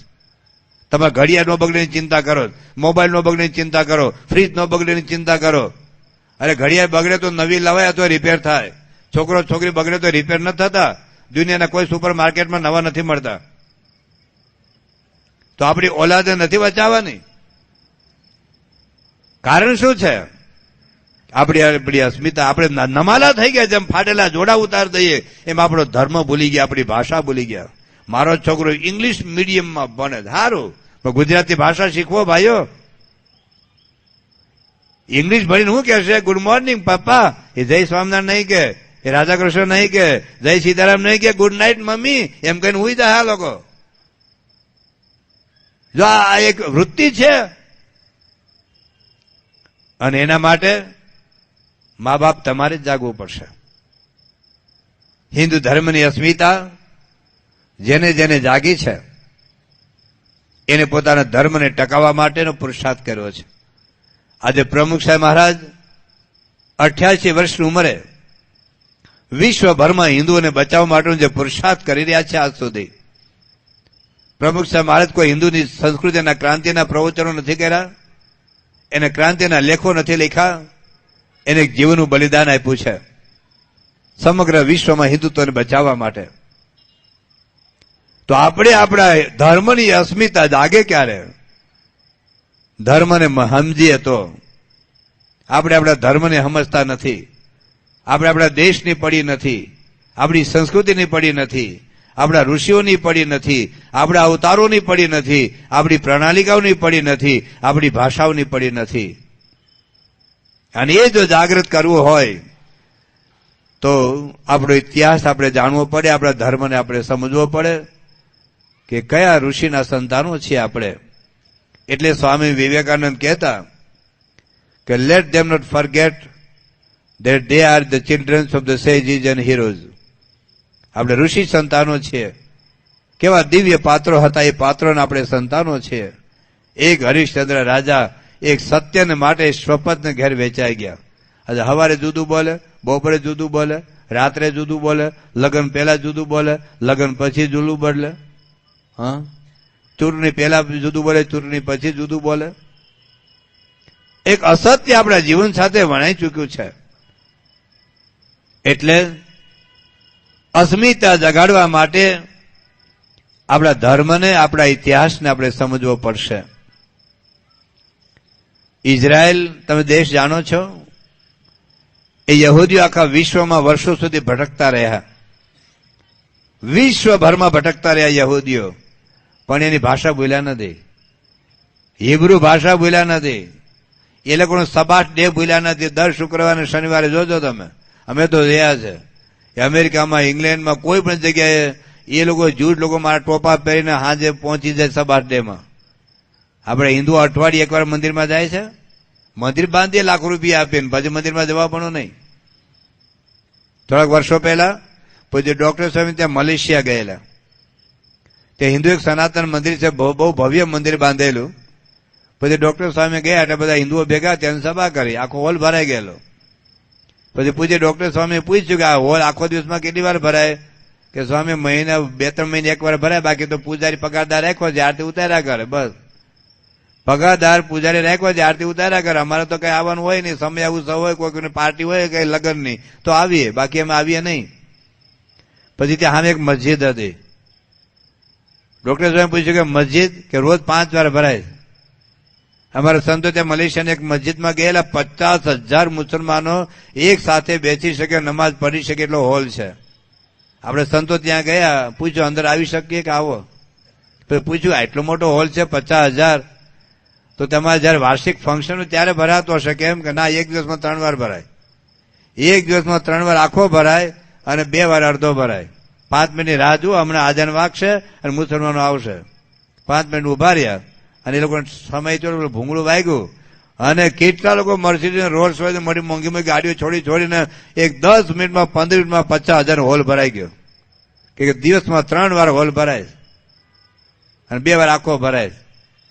તમે ઘડિયાળ નો બગડેની ચિંતા કરો, મોબાઈલ નો બગડેની ચિંતા કરો, ફ્રીજ નો બગડેની ચિંતા કરો. અરે ઘડિયાળ બગડે તો નવી લવાય તો રિપેર થાય. છોકરો છોકરી બગડે તો રિપેર નથી થતા. દુનિયાના કોઈ સુપર માર્કેટમાં નવા નથી મળતા. તો આપણી ઓલાદે નથી બચાવવાની. કારણ શું છે? આપણી અસ્મિતા. આપણે નમાલા થઈ ગયા, જેમ ફાટેલા જોડા ઉતાર દઈએ એમ આપણો ધર્મ ભૂલી ગયા, આપણી ભાષા ભૂલી ગયા. મારો છોકરો ઇંગ્લિશ મીડિયમમાં ભણે, સારું, પણ ગુજરાતી ભાષા શીખવો ભાઈઓ. ઇંગ્લિશ ભણીને શું કહેશે? ગુડ મોર્નિંગ પપ્પા. એ જય સ્વામિનારાયણ નહીં કે, એ રાધા કૃષ્ણ નહીં કે, જય સીતારામ નહીં કે, ગુડ નાઇટ મમ્મી એમ કહીને હુઈ જાય આ લોકો. જો આ એક વૃત્તિ છે. અને એના માટે મા બાપ તમારે જ જાગવું પડશે. હિન્દુ ધર્મની અસ્મિતા જેને જેને જાગી છે એને પોતાના ધર્મને ટકાવવા માટેનો પુરુષાર્થ કર્યો છે. આજે પ્રમુખ સાહેબ મહારાજ 88 વર્ષની ઉંમરે વિશ્વભરમાં હિન્દુઓને બચાવવા માટેનો જે પુરુષાર્થ કરી રહ્યા છે આજ સુધી. પ્રમુખ સાહેબ મહારાજ કોઈ હિન્દુની સંસ્કૃતિના ક્રાંતિના પ્રવચનો નથી કર્યા, એને ક્રાંતિના લેખો નથી લખ્યા, એને જીવનનું બલિદાન આપ્યું છે સમગ્ર વિશ્વમાં હિન્દુત્વને બચાવવા માટે. તો આપણે આપણા ધર્મની અસ્મિતા જાગે ક્યારે? ધર્મને સમજીએ તો. આપણે આપણા ધર્મને સમજતા નથી. આપણે આપણા દેશની પડી નથી, આપણી સંસ્કૃતિની પડી નથી, આપણા ઋષિઓની પડી નથી, આપણા અવતારોની પડી નથી, આપણી પ્રણાલિકાઓની પડી નથી, આપણી ભાષાઓની પડી નથી. અને એ જો જાગૃત કરવું હોય તો આપણો ઇતિહાસ આપણે જાણવો પડે, આપણા ધર્મને આપણે સમજવો પડે. કે કયા ઋષિના સંતાનો છીએ આપણે. એટલે સ્વામી વિવેકાનંદ કહેતા કે let them not forget that they are the children of the sages and heroes. આપણે ઋષિ સંતાનો છીએ. કેવા દિવ્ય પાત્રો હતા એ પાત્રોના આપણે સંતાનો છીએ. એક હરિશ્ચંદ્ર રાજા એક સત્યને માટે સ્વપતને ઘેર વેચાઈ ગયા. આજે સવારે જુદું બોલે, બપોરે જુદું બોલે, રાત્રે જુદું બોલે, લગ્ન પહેલા જુદું બોલે, લગ્ન પછી જુદું બોલે. હા, ચૂંટણી પહેલા જુદું બોલે, ચૂંટણી પછી જુદું બોલે. એક અસત્ય આપણા જીવન સાથે વણાઈ ચૂક્યું છે. એટલે અસ્મિતા જગાડવા માટે આપણા ધર્મને, આપણા ઇતિહાસને આપણે સમજવો પડશે. ઇઝરાયલ, તમે દેશ જાણો છો, એ યહૂદીઓ આખા વિશ્વમાં વર્ષો સુધી ભટકતા રહ્યા. વિશ્વભરમાં ભટકતા રહ્યા યહૂદીઓ, પણ એની ભાષા ભૂલ્યા નથી. હિબ્રુ ભાષા ભૂલ્યા નથી. એ લોકોનો સબાટ ડે ભૂલ્યા નથી. દર શુક્રવારે શનિવારે જોજો તમે. અમે તો રહ્યા છે અમેરિકામાં, ઇંગ્લેન્ડમાં, કોઈ પણ જગ્યાએ એ લોકો જૂઠ લોકો મારા ટોપા પહેરીને હાજે પહોંચી જાય સબાટ ડેમાં. આપણે હિન્દુ અઠવાડિયે એકવાર મંદિરમાં જાય છે, મંદિર બાંધીએ લાખ રૂપિયા આપીને, પછી મંદિરમાં જવા પણ નહીં. થોડાક વર્ષો પહેલા પછી ડોક્ટર સ્વામી ત્યાં મલેશિયા ગયેલા. તે હિન્દુ એક સનાતન મંદિર છે, બહુ ભવ્ય મંદિર બાંધેલું. પછી ડોક્ટર સ્વામી ગયા એટલે બધા હિન્દુઓ ભેગા ત્યાં સભા કરી, આખો હોલ ભરાઈ ગયેલો. પછી પૂછે ડોક્ટર સ્વામી પૂછ્યું કે આ હોલ આખો દિવસમાં કેટલી વાર ભરાય? કે સ્વામી મહિના 2-3 મહિને એક વાર ભરાય, બાકી તો પૂજારી પગારદાર રાખ્યો છે, આરતી ઉતાર્યા કરે. બસ પગારદાર પૂજારી રાખ્યો છે, આરતી ઉતાર્યા કરે. અમારે તો કઈ આવવાનું હોય નહીં, સમય ઉત્સવ હોય, કોઈ પાર્ટી હોય, કઈ લગ્ન નહીં તો આવીએ, બાકી અમે આવીએ નહીં. પછી ત્યાં સામે એક મસ્જિદ હતી. ડોક્ટર સ્વામી પૂછ્યું કે મસ્જિદ કે રોજ 5 વાર ભરાય? અમારા સંતો ત્યાં મલેશિયાની એક મસ્જિદમાં ગયેલા, 50,000 મુસલમાનો એક સાથે બેસી શકે, નમાઝ પઢી શકે એટલો હોલ છે. આપણે સંતો ત્યાં ગયા, પૂછ્યું અંદર આવી શકીએ કે આવો? પછી પૂછ્યું આટલો મોટો હોલ છે, 50,000, તો તમારે જયારે વાર્ષિક ફંક્શન ત્યારે ભરાતો હશે કેમ? કે ના, એક દિવસમાં 3 વાર ભરાય. એક દિવસમાં 3 વાર આખો ભરાય અને 2 વાર અડધો ભરાય. 5 મિનિટ રાહ જુઓ, હમણાં આજાન વાગશે અને મુસલમાનો આવશે. 5 મિનિટ ઉભા રહ્યા અને એ લોકો સમય ચોર ભૂંગળું વાગ્યું અને કેટલા લોકો મર્સિડીઝ રોલ્સ રોયસ મોટી મોંઘી મોંઘી ગાડીઓ છોડીને એક 10 મિનિટમાં 15 મિનિટમાં 50,000 હોલ ભરાઈ ગયો. કે દિવસમાં 3 વાર હોલ ભરાય અને 2 વાર આખો ભરાય.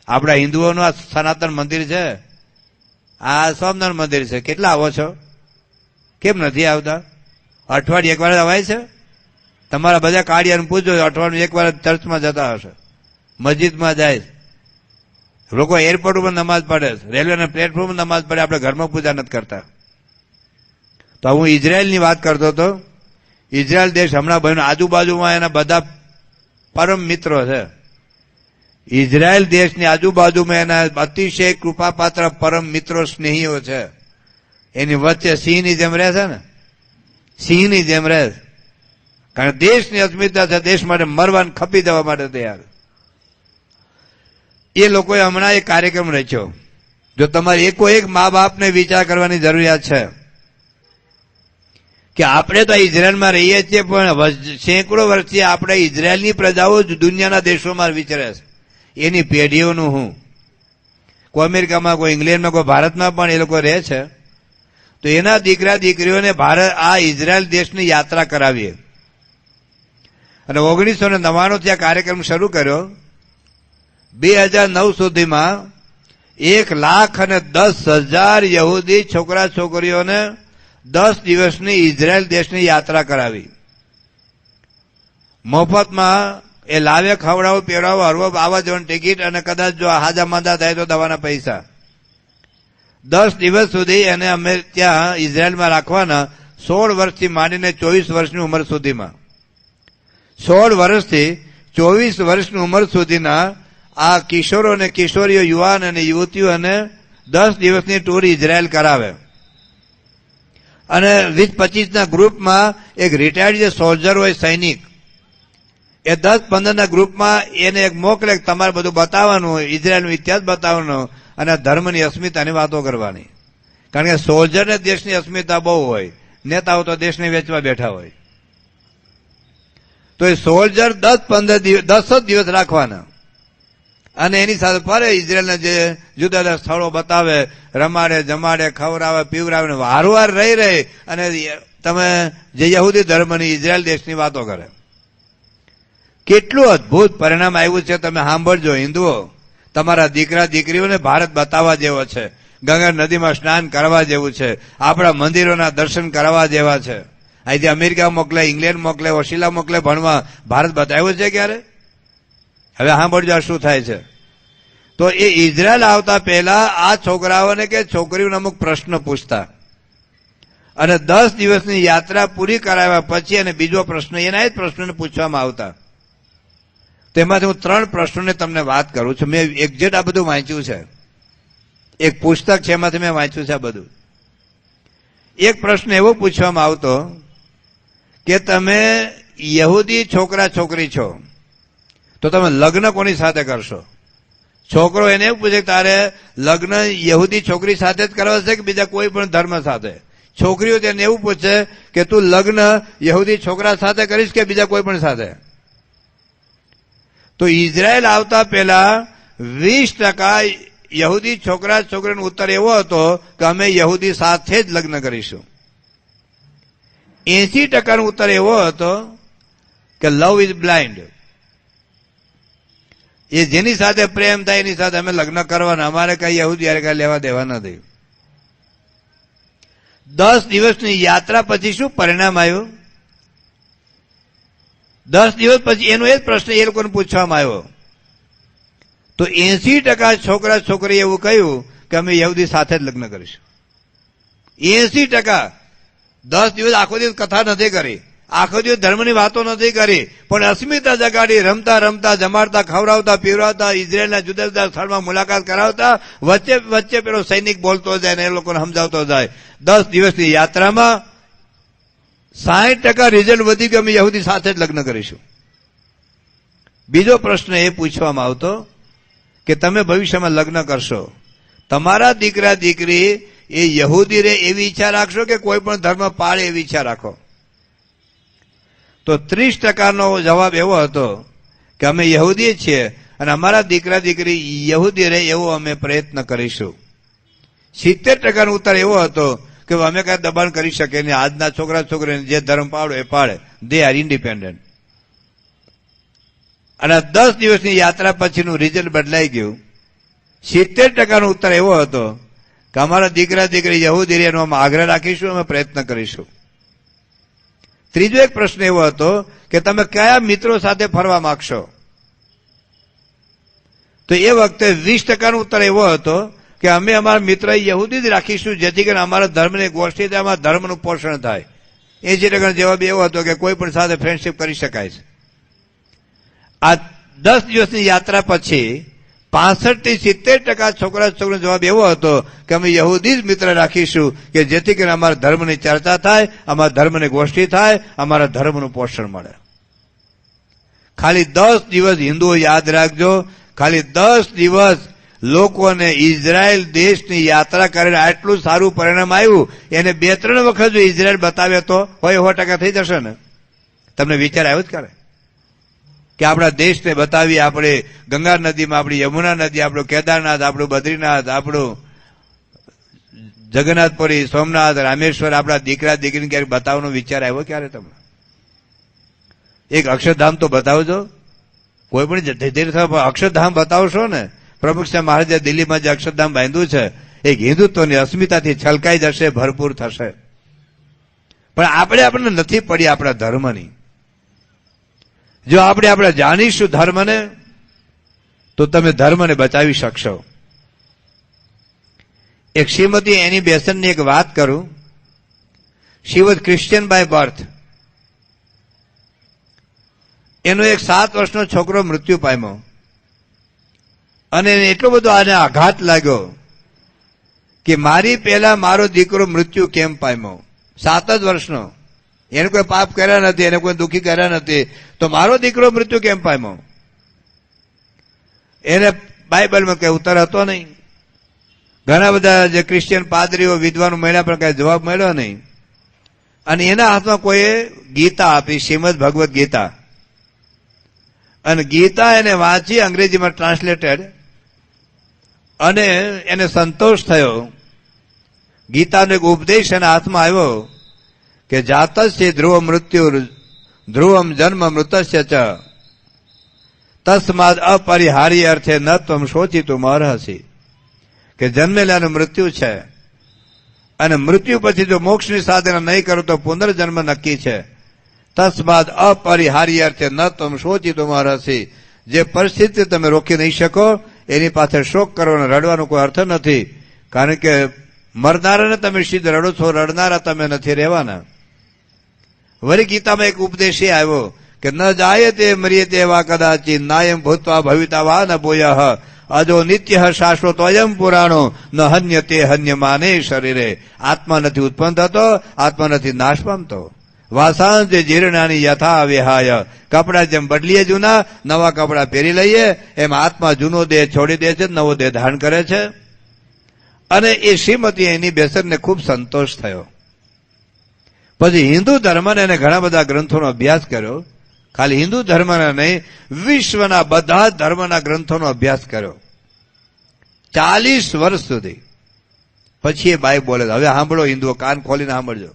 આપણા હિન્દુઓનું આ સનાતન મંદિર છે, આ સોમનાથ મંદિર છે. કેટલા આવો છો? કેમ નથી આવતા? અઠવાડિયે એક વાર અવાય છે? તમારા બધા કાળિયાને પૂછો, અઠવાડિયું એક વાર ચર્ચમાં જતા હશે, મસ્જિદમાં જાય. લોકો એરપોર્ટ ઉપર નમાઝ પડે, રેલવેના પ્લેટફોર્મ પર નમાઝ પડે, આપણે ઘરમાં પૂજા નથી કરતા. તો હું ઇઝરાયલની વાત કરતો હતો. ઇઝરાયલ દેશ હમણાં બન્યો, આજુબાજુમાં એના બધા પરમ મિત્રો છે. ઇઝરાયલ દેશની આજુબાજુમાં એના અતિશય કૃપાપાત્ર પરમ મિત્રો, સ્નેહીઓ છે. એની વચ્ચે સિંહની જેમ રહે છે ને, સિંહની જેમ રહે. કારણ દેશની અસ્મિતા છે, દેશ માટે મરવાન ખપી દેવા માટે તૈયાર. એ લોકોએ હમણાં એક કાર્યક્રમ રચ્યો. જો તમારે એક મા બાપને વિચાર કરવાની જરૂરિયાત છે કે આપણે તો ઇઝરાયલમાં રહીએ છીએ, પણ સેંકડો વર્ષથી આપણે ઇઝરાયલની પ્રજાઓ જ દુનિયાના દેશોમાં વિચરે છે. એની પેઢીઓનું હું, કોઈ અમેરિકામાં, કોઈ ઇંગ્લેન્ડમાં, કોઈ ભારતમાં પણ એ લોકો રહે છે. તો એના દીકરા દીકરીઓને ભારત આ ઇઝરાયલ દેશની યાત્રા કરાવીએ. અને 1999 થી આ કાર્યક્રમ શરૂ કર્યો. 2009 સુધીમાં 1,10,000 યહૂદી છોકરા છોકરીઓને 10 દિવસની ઇઝરાયલ દેશની યાત્રા કરાવી. મફતમાં એ લાવે, ખવડાવો, પહેરાવો, હરવો, આવવા જવાની ટિકિટ અને કદાચ જો હાજા માંદા થાય તો દવાના પૈસા. 10 દિવસ સુધી એને અમે ત્યાં ઇઝરાયલમાં રાખવાના, 16 વર્ષથી માંડીને 24 વર્ષની ઉંમર સુધીમાં. 16 વર્ષથી 24 વર્ષની ઉંમર સુધીના આ કિશોરો અને કિશોરીઓ, યુવાન અને યુવતીઓને 10 દિવસની ટૂર ઇઝરાયલ કરાવે. અને 20-25 ના ગ્રુપમાં એક રિટાયર્ડ જે સોલ્જર હોય, સૈનિક, એ 10-15 ના ગ્રુપમાં એને એક મોકલે, તમારે બધું બતાવવાનું, ઇઝરાયલનો ઇતિહાસ બતાવવાનો અને ધર્મની અસ્મિતાની વાતો કરવાની. કારણ કે સોલ્જરને દેશની અસ્મિતા બહુ હોય, નેતાઓ તો દેશને વેચવા બેઠા હોય. તો એ સોલ્જર 10 જ દિવસ રાખવાના અને એની સાથે ફરે ઇઝરાયલના જે જુદા જુદા સ્થળો બતાવે, રમાડે, જમાડે, ખવડાવે, પીવડાવે, વારંવાર રહી અને તમે જે યહૂદી ધર્મની ઇઝરાયલ દેશની વાતો કરે. કેટલું અદભુત પરિણામ આવ્યું છે તમે સાંભળજો. હિન્દુઓ, તમારા દીકરા દીકરીઓને ભારત બતાવવા જેવો છે. ગંગા નદીમાં સ્નાન કરવા જેવું છે. આપણા મંદિરોના દર્શન કરવા જેવા છે. અહીંથી અમેરિકા મોકલે, ઇંગ્લેન્ડ મોકલે, ઓસ્ટ્રેલિયા મોકલે ભણવા. ભારત બતાવ્યું છે ક્યારે? હવે સાંભળજો શું થાય છે. તો એ ઇઝરાયલ આવતા પહેલા આ છોકરાઓને કે છોકરીઓને અમુક પ્રશ્ન પૂછતા અને 10 દિવસની યાત્રા પૂરી કરાવ્યા પછી અને બીજો પ્રશ્ન એના જ પ્રશ્નોને પૂછવામાં આવતા. તેમાંથી હું 3 પ્રશ્નોને તમને વાત કરું છું. મેં એક્ઝેક્ટ આ બધું વાંચ્યું છે. એક પુસ્તક છે, એમાંથી મેં વાંચ્યું છે આ બધું. એક પ્રશ્ન એવો પૂછવામાં આવતો કે તમે યહૂદી છોકરા છોકરી છો તો તમે લગ્ન કોની સાથે કરશો? છોકરો એને એવું પૂછે કે તારે લગ્ન યહૂદી છોકરી સાથે જ કરવા છે કે બીજા કોઈ પણ ધર્મ સાથે? છોકરીઓ તેને એવું પૂછે કે તું લગ્ન યહૂદી છોકરા સાથે કરીશ કે બીજા કોઈ પણ સાથે? તો ઇઝરાયલ આવતા પહેલા 20% યહૂદી છોકરા છોકરીનો ઉત્તર એવો હતો કે અમે યહૂદી સાથે જ લગ્ન કરીશું. 80% ઉત્તર એવો હતો કે લવ ઇઝ બ્લાઇન્ડ. એ જેની સાથે પ્રેમ થાય એની સાથે અમે લગ્ન કરવાના, અમારે કઈ યહૂદી યાર કઈ લેવા દેવા નથી. 10 દિવસની યાત્રા પછી શું પરિણામ આવ્યું? 10 દિવસ પછી એનો એ જ પ્રશ્ન એ લોકોને પૂછવામાં આવ્યો. તો 80% છોકરા છોકરી એવું કહ્યું કે અમે યહૂદી સાથે જ લગ્ન કરીશું. 80%. 10 દિવસ આખો દિવસ કથા નથી કરી, આખો દિવસ ધર્મની વાતો નથી કરી, પણ અસ્મિતા જગાડી, રમતા રમતા, જમાડતા, ખવડાવતા, પીવડાવતા, ઇઝરાયલના જુદા જુદા સ્થળમાં મુલાકાત કરાવતા, વચ્ચે વચ્ચે પેલો સૈનિક બોલતો જાય ને એ લોકોને સમજાવતો જાય. 10 દિવસની યાત્રામાં 60% રિઝલ્ટ વધી ગયું, અમે યહૂદી સાથે જ લગ્ન કરીશું. બીજો પ્રશ્ન એ પૂછવામાં આવતો કે તમે ભવિષ્યમાં લગ્ન કરશો, તમારા દીકરા દીકરી એ યહૂદી રે એવી ઈચ્છા રાખશો કે કોઈ પણ ધર્મ પાળે એવી ઈચ્છા રાખો? તો 30%નો જવાબ એવો હતો કે અમે યહૂદી છીએ અને અમારા દીકરા દીકરી યહૂદી રહે એવો અમે પ્રયત્ન કરીશું. 70%નો ઉત્તર એવો હતો કે અમે કઈ દબાણ કરી શકીએ નહીં, આજના છોકરા છોકરીને જે ધર્મ પાડો એ પાડે, દે આર ઇન્ડિપેન્ડન્ટ. અને 10 દિવસની યાત્રા પછીનું રિઝલ્ટ બદલાઈ ગયું. 70%નો ઉત્તર એવો હતો કે અમારા દીકરા દીકરી યહૂદી રહે એનો અમે આગ્રહ રાખીશું, અમે પ્રયત્ન કરીશું. ત્રીજો એક પ્રશ્ન એવો હતો કે તમે કયા મિત્રો સાથે ફરવા માંગશો? તો એ વખતે 20%નો ઉત્તર એવો હતો કે અમે અમારા મિત્ર યહૂદી જ રાખીશું જેથી કરીને અમારા ધર્મની ગોષ્ઠી થાય, અમારા ધર્મનું પોષણ થાય. 80%નો જવાબ એવો હતો કે કોઈ પણ સાથે ફ્રેન્ડશીપ કરી શકાય છે. આ 10 દિવસની યાત્રા પછી 65 થી 70% છોકરા છોકરીનો જવાબ એવો હતો કે અમે યહૂદી જ મિત્ર રાખીશું કે જેથી કરીને અમારા ધર્મની ચર્ચા થાય, અમારા ધર્મની ગોષ્ઠી થાય, અમારા ધર્મનું પોષણ મળે. ખાલી 10 દિવસ હિન્દુઓ યાદ રાખજો, ખાલી 10 દિવસ લોકોને ઇઝરાયલ દેશની યાત્રા કરીને આટલું સારું પરિણામ આવ્યું. એને 2-3 વખત જો ઇઝરાયલ બતાવે તો 100% થઈ જશે ને? તમને વિચાર આવ્યો જ કરે કે આપણા દેશને બતાવી, આપણે ગંગા નદીમાં, આપણી યમુના નદી, આપણું કેદારનાથ, આપણું બદ્રીનાથ, આપણું જગન્નાથપુરી, સોમનાથ, રામેશ્વર, આપણા દીકરા દીકરીને ક્યારેક બતાવવાનો વિચાર આવ્યો ક્યારે તમને? એક અક્ષરધામ તો બતાવજો. કોઈ પણ અક્ષરધામ બતાવશો ને, પ્રમુખ સાહેબ મહારાજે દિલ્હીમાં જે અક્ષરધામ બાંધ્યું છે એક હિન્દુત્વની અસ્મિતાથી છલકાઈ જશે, ભરપૂર થશે. પણ આપણને નથી પડી આપણા ધર્મની. જો આપણે જાણીશું ધર્મને તો તમે ધર્મને બચાવી શકશો. એક શ્રીમતી એની બેસનની એક વાત કરું. She was Christian by birth. એનો એક 7 વર્ષનો છોકરો મૃત્યુ પામ્યો અને એને એટલો બધો આને આઘાત લાગ્યો કે મારી પહેલા મારો દીકરો મૃત્યુ કેમ પામ્યો? 7 જ વર્ષનો, એને કોઈ પાપ કર્યા નથી, એને કોઈ દુઃખી કર્યા નથી, તો મારો દીકરો મૃત્યુ કેમ પામ્યો? એને બાઇબલમાં કઈ ઉત્તર હતો નહીં. ઘણા બધા જે ક્રિશ્ચિયન પાદરીઓ, વિદ્વાનો મળ્યા પણ કઈ જવાબ મળ્યો નહીં. અને એના હાથમાં કોઈએ ગીતા આપી, શ્રીમદ ભગવદ ગીતા. અને ગીતા એને વાંચી, અંગ્રેજીમાં ટ્રાન્સલેટેડ, અને એને સંતોષ થયો. ગીતાનો એક ઉપદેશ એના હાથમાં આવ્યો કે જાતસ્ય ધ્રુવ મૃત્યુ ધ્રુવમ જન્મ મૃતસ્ય ચ તસ્માદ અપરિહાર્ય અર્થે ન ત્વમ શોચિતુમ અર્હસી. કે જન્મેલાનું મૃત્યુ છે, અને મૃત્યુ પછી જો મોક્ષની સાધના નહીં કરો તો પુનર્જન્મ નક્કી છે. તસ્માદ અપરિહાર્ય અર્થે ન ત્વમ શોચિતુમ અર્હસી. જે પરિસ્થિતિ તમે રોકી નહીં શકો એની પાછળ શોક કરવાનો, રડવાનો કોઈ અર્થ નથી. કારણ કે મરનારાને તમે સીધ રડો છો, રડનારા તમે નથી રહેવાના. વળી ગીતામાં એક ઉપદેશ એ આવ્યો કે ન જાયતે મર્યતે વા કદાચિત નાયમ ભૂત્વા ભવિતા વા ન ભૂયઃ અજો નિત્ય શાશ્વતો અયમ પુરાણો ન હન્યતે હન્યમાને શરીરે. આત્મા નથી ઉત્પન્ન થતો, આત્મા નથી નાશ પામતો. વાસાંત જીર્ણાની યથા વિહાય. કપડા જેમ બદલીએ જૂના, નવા કપડા પહેરી લઈએ, એમ આત્મા જૂનો દેહ છોડી દે છે, નવો દેહ ધારણ કરે છે. અને એ શ્રીમતી એની બેસરને ખૂબ સંતોષ થયો. પછી હિન્દુ ધર્મને એને ઘણા બધા ગ્રંથોનો અભ્યાસ કર્યો. ખાલી હિન્દુ ધર્મના નહીં, વિશ્વના બધા ધર્મના ગ્રંથોનો અભ્યાસ કર્યો 40 વર્ષ સુધી. પછી એ બાઈ બોલે, હવે સાંભળો હિન્દુઓ, કાન ખોલીને સાંભળજો.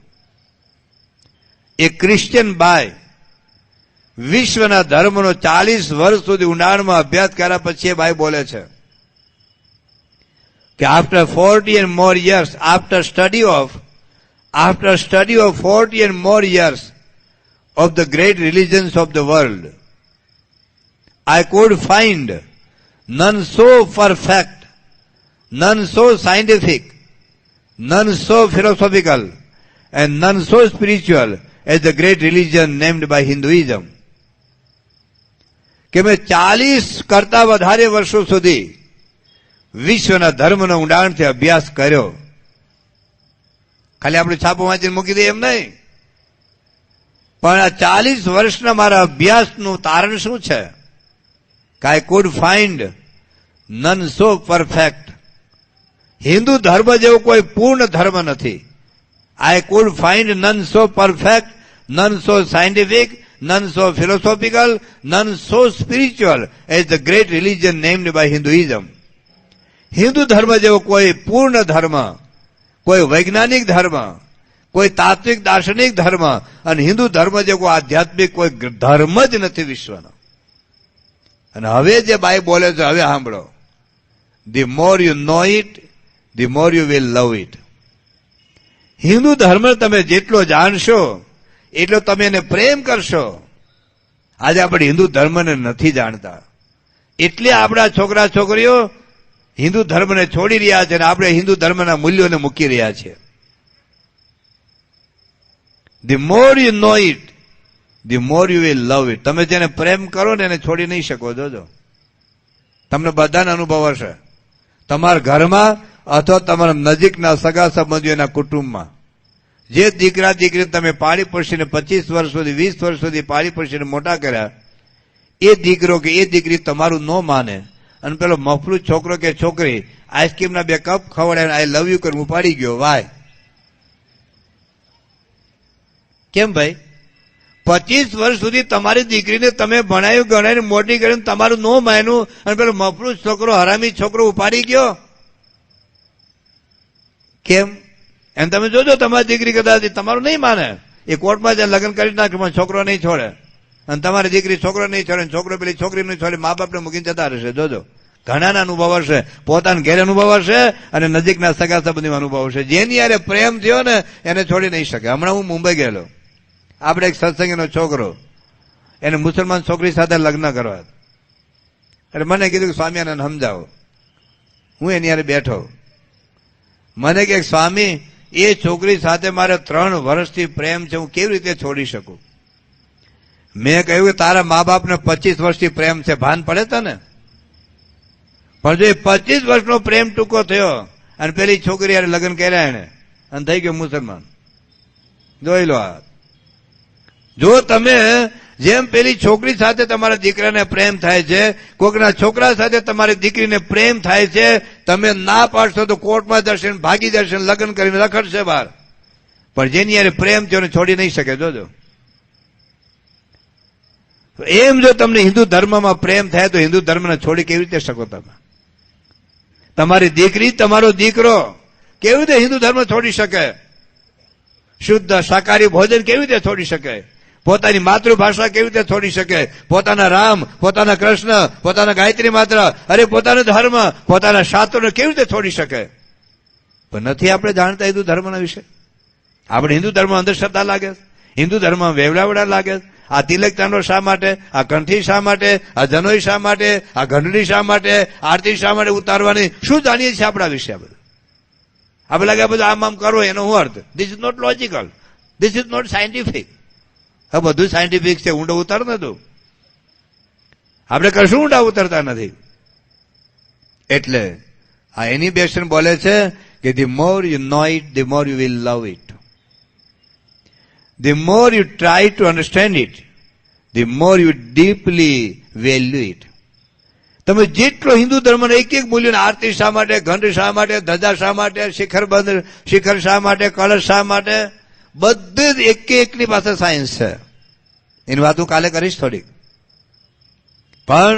એ ક્રિશ્ચિયન બાઈ વિશ્વના ધર્મનો 40 વર્ષ સુધી ઊંડાણમાં અભ્યાસ કર્યા પછી એ બાઈ બોલે છે કે after 40 and more years, after study of 40 and more years of the great religions of the world, I could find none so perfect, none so scientific, none so philosophical, and none so spiritual as the great religion named by Hinduism. કે મેં 40 કરતા વધારે વર્ષો સુધી વિશ્વના ધર્મનો ઊંડાણથી અભ્યાસ કર્યો. ખાલી આપણે છાપો વાંચીને મૂકી દઈએ એમ નહીં, પણ આ 40 વર્ષના મારા અભ્યાસનું તારણ શું છે? કે I could find none so perfect. Hindu ધર્મ જેવો કોઈ પૂર્ણ ધર્મ નથી. I could find none so perfect, none so scientific, none so philosophical, none so spiritual as the great religion named by Hinduism. Hindu ધર્મ જેવો કોઈ પૂર્ણ ધર્મ, કોઈ વૈજ્ઞાનિક ધર્મ, કોઈ તાત્વિક દાર્શનિક ધર્મ, અને હિન્દુ ધર્મ જેવો આધ્યાત્મિક કોઈ ધર્મ જ નથી વિશ્વનો. અને હવે જે બાઈ બોલે છે, હવે સાંભળો. The more you know it, the more you will love it. Hindu ધર્મ તમે જેટલો જાણશો એટલો તમે એને પ્રેમ કરશો. આજે આપણે હિન્દુ ધર્મને નથી જાણતા, એટલે આપણા છોકરા છોકરીઓ હિન્દુ ધર્મને છોડી રહ્યા છે અને આપણે હિન્દુ ધર્મના મૂલ્યોને મૂકી રહ્યા છીએ. The more you know it, the more you will love it. તમે જેને પ્રેમ કરો ને એને છોડી નહીં શકો. જોજો, તમને બધાને અનુભવ હશે, તમારા ઘરમાં અથવા તમારા નજીકના સગા સંબંધીઓના કુટુંબમાં જે દીકરા દીકરી તમે પાળી પોષીને 25 વર્ષ સુધી 20 વર્ષ સુધી પાળી પોષીને મોટા કર્યા, એ દીકરો કે એ દીકરી તમારું ન માને અને પેલો મફલું છોકરો કે છોકરી આઈસ્ક્રીમના 2 કપ ખવડાવીને આઈ લવ યુ કરીને ઉપાડી ગયો. વાય કેમ ભાઈ? 25 વર્ષ સુધી તમારી દીકરીને તમે ભણાવ્યું ગણાવીને મોટી કરીને તમારું ન માન્યું અને પેલો મફલું છોકરો હરામી છોકરો ઉપાડી ગયો. કેમ? એમ તમે જોજો, તમારી દીકરી કદાચ તમારું નહીં માને, એ કોર્ટમાં જાય લગ્ન કરી નાખે પણ છોકરો નહીં છોડે, અને તમારી દીકરી છોકરો નહીં છોડે, છોકરો પેલી છોકરી નહીં છોડે, મા બાપને મૂકીને જતા રહેશે. જોજો, ઘણાના અનુભવ હશે, પોતાના ઘેર અનુભવ હશે અને નજીકના સગા સંબંધીમાં અનુભવ હશે. જેની યારે પ્રેમ થયો ને એને છોડી નહીં શકે. હમણાં હું મુંબઈ ગયેલો, આપણે એક સત્સંગીનો છોકરો, એને મુસલમાન છોકરી સાથે લગ્ન કરવા, એટલે મને કીધું કે સ્વામિયાને સમજાવો. હું એની યારે બેઠો, મને કે સ્વામી, એ છોકરી સાથે મારે 3 વર્ષથી પ્રેમ છે, હું કેવી રીતે છોડી શકું? મેં કહ્યું કે તારા મા બાપને 25 વર્ષથી પ્રેમ છે, ભાન પડે તને? પણ જો એ 25 વર્ષનો પ્રેમ ટૂંકો થયો અને પેલી છોકરી યારે લગ્ન કર્યા એને અને થઈ ગયો મુસલમાન, જોઈ લો. આ જો તમે જેમ પેલી છોકરી સાથે તમારા દીકરાને પ્રેમ થાય છે, કોકના છોકરા સાથે તમારી દીકરીને પ્રેમ થાય છે, તમે ના પાડશો તો કોર્ટમાં જશે, ભાગી જશે, લગ્ન કરીને રખડશે બહાર. પણ જેની યારે પ્રેમ છે એને છોડી નહીં શકે. જોજો, એમ જો તમને હિન્દુ ધર્મમાં પ્રેમ થાય તો હિન્દુ ધર્મને છોડી કેવી રીતે શકો તમે? તમારી દીકરી, તમારો દીકરો કેવી રીતે હિન્દુ ધર્મ છોડી શકે? શુદ્ધ શાકાહારી ભોજન કેવી રીતે છોડી શકે? પોતાની માતૃભાષા કેવી રીતે છોડી શકે? પોતાના રામ, પોતાના કૃષ્ણ, પોતાના ગાયત્રી માત્ર, અરે પોતાનો ધર્મ, પોતાના શાસ્ત્રોને કેવી રીતે છોડી શકે? પણ નથી આપણે જાણતા હિન્દુ ધર્મના વિશે. આપણે હિન્દુ ધર્મ અંધશ્રદ્ધા લાગે, હિન્દુ ધર્મ વેવડાવડા લાગે. આ તિલક ચાંદો શા માટે? આ કંઠી શા માટે? આ જનોઈ શા માટે? આ ઘંટડી શા માટે? આરતી શા માટે ઉતારવાની? શું જાણીએ છીએ આપણા વિશે? આ બધું આપણે લાગે બધું આમ કરો એનો હું અર્થ? This is not logical, this is not scientific. હવે બધું સાયન્ટિફિક છે, ઊંડો ઉતાર નતું. આપણે કશું ઊંડા ઉતરતા નથી. એટલે આ એનિબેશન બોલે છે કે the more you know it, the more you will love it. The more you try to understand it, the more you deeply value it. તમે જેટલો હિન્દુ ધર્મના એક એક મૂલ્યોને, આરતી શા માટે, ઘંટ શા માટે, ધજા શા માટે, શિખર શા માટે, કળશ શા માટે, બધું જ એક એકની પાસે સાયન્સ છે. એની વાત હું કાલે કરીશ થોડીક. પણ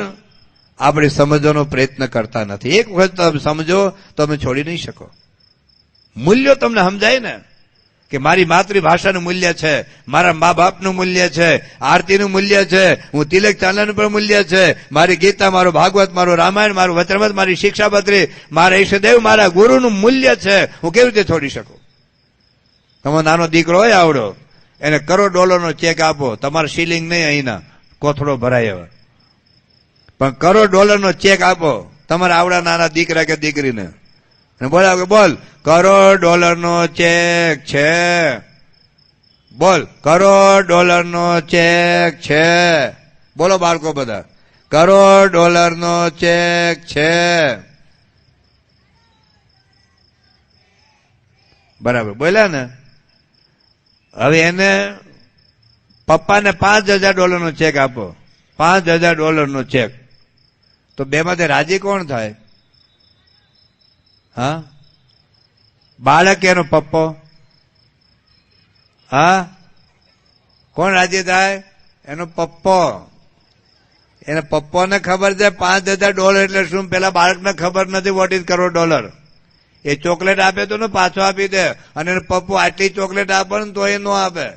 આપણે સમજવાનો પ્રયત્ન કરતા નથી. એક વખત તમે સમજો તો તમે છોડી નહીં શકો. મૂલ્યો તમને સમજાય ને કે મારી માતૃભાષાનું મૂલ્ય છે, મારા મા બાપનું મૂલ્ય છે, આરતીનું મૂલ્ય છે, હું તિલક ચાંદલાનું પણ મૂલ્ય છે, મારી ગીતા, મારો ભાગવત, મારું રામાયણ, મારું વચનામૃત, મારી શિક્ષાપત્રી, મારા ઈષ્ટદેવ, મારા ગુરુનું મૂલ્ય છે. હું કેવી રીતે છોડી શકું? તમારો નાનો દીકરો હોય આવડો, એને $1 ચેક આપો, તમારે સીલિંગ નહીં, અહીંના કોથળો ભરાય હવે, પણ $1 ચેક આપો તમારા આવડા નાના દીકરા કે દીકરીને, બોલાવ કે બોલ $1 ચેક છે, બોલ $1 ચેક છે, બોલો બાળકો બધા $1 ચેક છે. બરાબર બોલ્યા ને? હવે એને પપ્પાને $5000 ચેક આપો, $5000 ચેક, તો બે માંથી રાજી કોણ થાય? હા, બાળક એનો પપ્પો? હા, કોણ રાજી થાય? એનો પપ્પો. એને પપ્પોને ખબર છે $5000 એટલે શું, પેલા બાળકને ખબર નથી વોટ ઇઝ $1. એ ચોકલેટ આપે તો ને પાછો આપી દે, અને પપ્પો આટલી ચોકલેટ આપે ને તો એ નો આપે,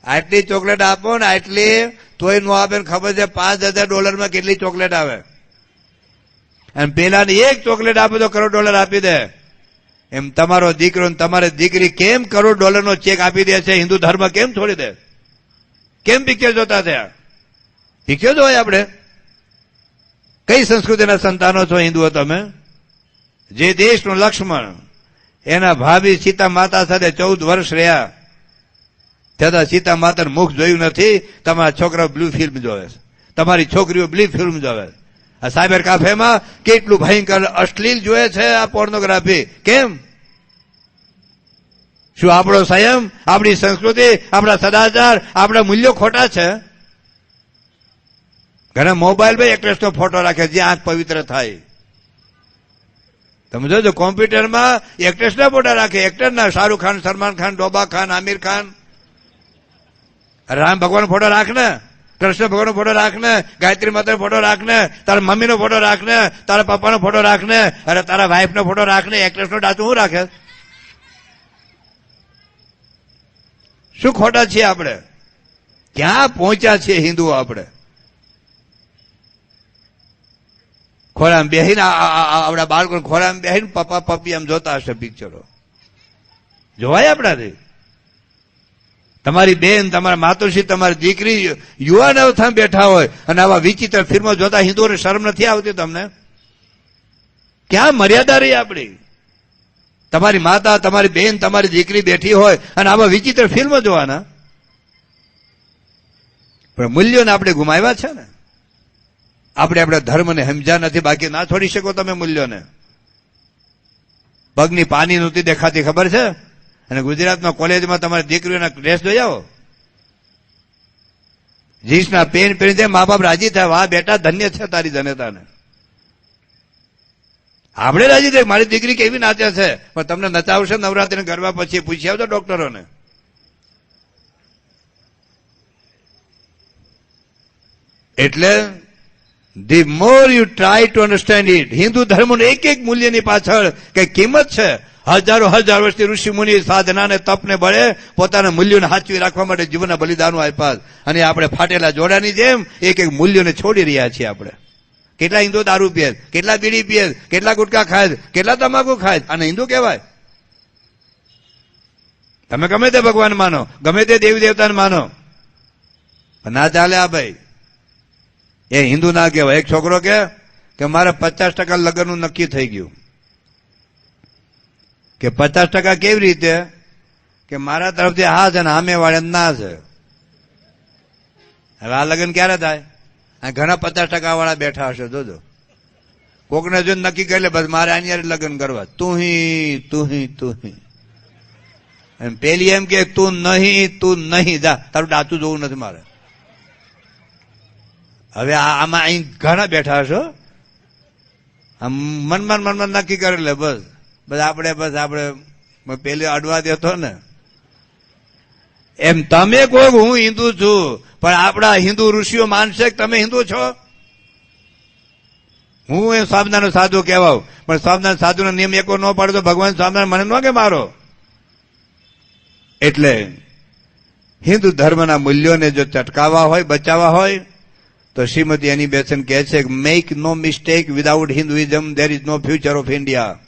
આટલી ચોકલેટ આપો ને આટલી તોય નો આપે. ખબર છે $5000 માં કેટલી ચોકલેટ આવે, અને પેલાને એક ચોકલેટ આપે તો $1 આપી દે. એમ તમારો દીકરો ને તમારી દીકરી કેમ $1 ચેક આપી દે છે? હિન્દુ ધર્મ કેમ છોડી દે? કેમ પિક્ચર જોતા થયા? પિક્ચર જોય આપણે? કઈ સંસ્કૃતિના સંતાનો છો હિન્દુઓ તમે? જે દેશનું લક્ષ્મણ એના ભાભી સીતા માતા સાથે 14 વર્ષ રહ્યા, છતાં સીતા માતાનું મુખ જોયું નથી. તમારા છોકરા બ્લુ ફિલ્મ જોવે છે, તમારી છોકરીઓ બ્લુ ફિલ્મ જોવે છે. આ સાયબર કાફેમાં કેટલું ભયંકર અશ્લીલ જોયે છે, આ પોર્નોગ્રાફી. કેમ? શું આપણો સંયમ, આપણી સંસ્કૃતિ, આપણા સદાચાર, આપણા મૂલ્યો ખોટા છે? ઘણા મોબાઈલમાં એક્ટ્રેસનો ફોટો રાખે જે આંખ પવિત્ર થાય. તમે જોજો કોમ્પ્યુટરમાં એક્ટ્રેસના ફોટા રાખે, એક્ટરના, શાહરૂખ ખાન, સલમાન ખાન, ડોબા ખાન, આમિર ખાન. રામ ભગવાનનો ફોટો રાખ ને, કૃષ્ણ ભગવાનનો ફોટો રાખ ને, ગાયત્રી માતાનો ફોટો રાખ ને, તારા મમ્મીનો ફોટો રાખ ને, તારા પપ્પાનો ફોટો રાખ ને, અરે તારા વાઈફનો ફોટો રાખ ને. એક્ટ્રેસનો ડાચું શું રાખે? શું ખોટા છીએ આપણે? ક્યાં પહોંચ્યા છીએ હિન્દુઓ આપણે? ખોરામાં બેહીને આપણા બાળકો ખોરામાં બેહીને પપ્પા પપ્પી એમ જોતા હશે પિક્ચરો. જોવાય આપણાથી? તમારી બેન, તમારા માતુશ્રી, તમારી દીકરી યુવાન અવસ્થામાં બેઠા હોય અને આવા વિચિત્ર ફિલ્મો જોતા હિન્દુઓને શરમ નથી આવતી તમને? ક્યાં મર્યાદા રહી આપણી? તમારી માતા, તમારી બેન, તમારી દીકરી બેઠી હોય અને આવા વિચિત્ર ફિલ્મો જોવાના. પણ મૂલ્યોને આપણે ગુમાવ્યા છે ને. આપણે આપણા ધર્મને સમજ્યા નથી, બાકી ના છોડી શકો તમે મૂલ્યોને. પગની પાની નહોતી દેખાતી, ખબર છે? અને ગુજરાતમાં કોલેજમાં તમારી દીકરીઓના ડ્રેસ જોઈ આવો, જીન્સના પેન્ટ પહેરી દે, મા બાપ રાજી થાય, વાહ બેટા ધન્ય છે તારી જનતાને. આપણે રાજી થાય મારી દીકરી કેવી નાચે છે, પણ તમને નચાવશે નવરાત્રી ગરબા પછી પૂછી આવજો ડોક્ટરોને. એટલે the more you try to understand it, Hindu ધર્મનું એક એક મૂલ્યની પાછળ કઈ કિંમત છે. હજારો વર્ષથી ઋષિ મુનિ સાધનાને તપને બળે પોતાના મૂલ્યોને સાચવી રાખવા માટે જીવનના બલિદાનો આપ્યા, અને આપણે ફાટેલા જોડાની જેમ એક એક મૂલ્યોને છોડી રહ્યા છીએ. આપણે કેટલા હિન્દુ દારૂ પીએ, કેટલા બીડી પીએ, કેટલા ગુટકા ખાય, કેટલા તમાકુ ખાય, અને હિન્દુ કહેવાય? તમે ગમે તે ભગવાન માનો, ગમે તે દેવી દેવતાને માનો, ના ચાલે. આ ભાઈ એ હિન્દુ ના કહેવાય. એક છોકરો કે મારે 50% લગ્નનું નક્કી થઈ ગયું. કે 50% કેવી રીતે? કે મારા તરફથી હા છે ને સામે વાળે ના છે. હવે આ લગ્ન ક્યારે થાય? ઘણા 50% વાળા બેઠા હશે, જોજો. કોકને જો નક્કી કરી લે બસ મારે આની યારે લગ્ન કરવા, તું હી. પેલી એમ કે તું નહીં જા, તારું ડાચું જોવું નથી મારે. હવે આમાં અહીં ઘણા બેઠા હશો, મનમાં નક્કી કરી લે બસ આપણે પેલી અડવા દેતો ને એમ. તમે કહો હું હિન્દુ છું, પણ આપણા હિન્દુ ઋષિઓ માનશે કે તમે હિન્દુ છો? હું એ સ્વામિનારાયણ સાધુ કહેવાઉં, પણ સ્વામિનારાયણ સાધુનો નિયમ એકો ન પાડે તો ભગવાન સ્વામિનારાયણ મને ન કે મારો. એટલે હિન્દુ ધર્મના મૂલ્યોને જો ચટકાવવા હોય, બચાવવા હોય, તો શ્રીમતી એની બેસન કહે છે કે make no mistake, without Hinduism there is no future of India.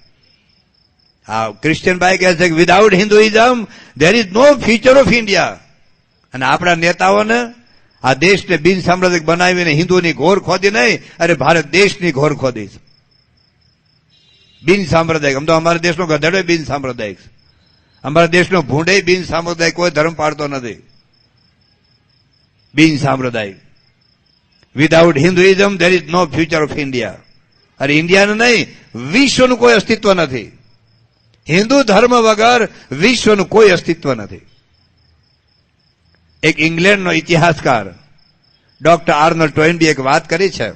હા, ક્રિશ્ચિયન ભાઈ કહે છે કે without Hinduism there is no future of India. અને આપણા નેતાઓને આ દેશને બિન સામ્રાજ્યિક બનાવીને હિન્દુની ઘોર ખોદી નહીં, અરે ભારત દેશની ઘોર ખોદી. બિન સાંપ્રદાયિક, આમ તો અમારા દેશનો ગધેડો બિન સાંપ્રદાયિક, અમારા દેશનો ભૂંડે બિન સાંપ્રદાયિક, કોઈ ધર્મ પાડતો નથી. બિન સાંપ્રદાયિક. Without Hinduism there is no future of India. અરે ઇન્ડિયાનું નહીં, વિશ્વનું કોઈ અસ્તિત્વ નથી. હિન્દુ ધર્મ વગર વિશ્વનું કોઈ અસ્તિત્વ નથી. એક ઇંગ્લેન્ડનો ઇતિહાસકાર ડોક્ટર આર્નલ્ડ ટોઇનબી એક વાત કરી છે.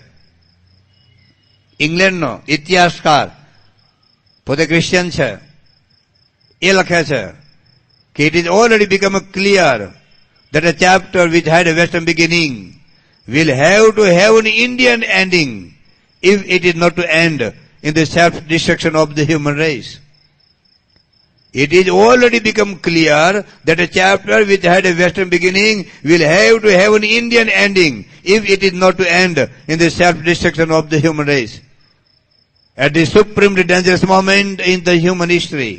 ઇંગ્લેન્ડનો ઇતિહાસકાર, પોતે ક્રિશ્ચિયન છે, એ લખે છે કે it is already become clear that a chapter which had a western beginning will have to have an Indian ending if it is not to end in the self-destruction of the human race. It is already become clear that a chapter which had a western beginning will have to have an Indian ending if it is not to end in the self-destruction of the human race. At this supremely dangerous moment in the human history,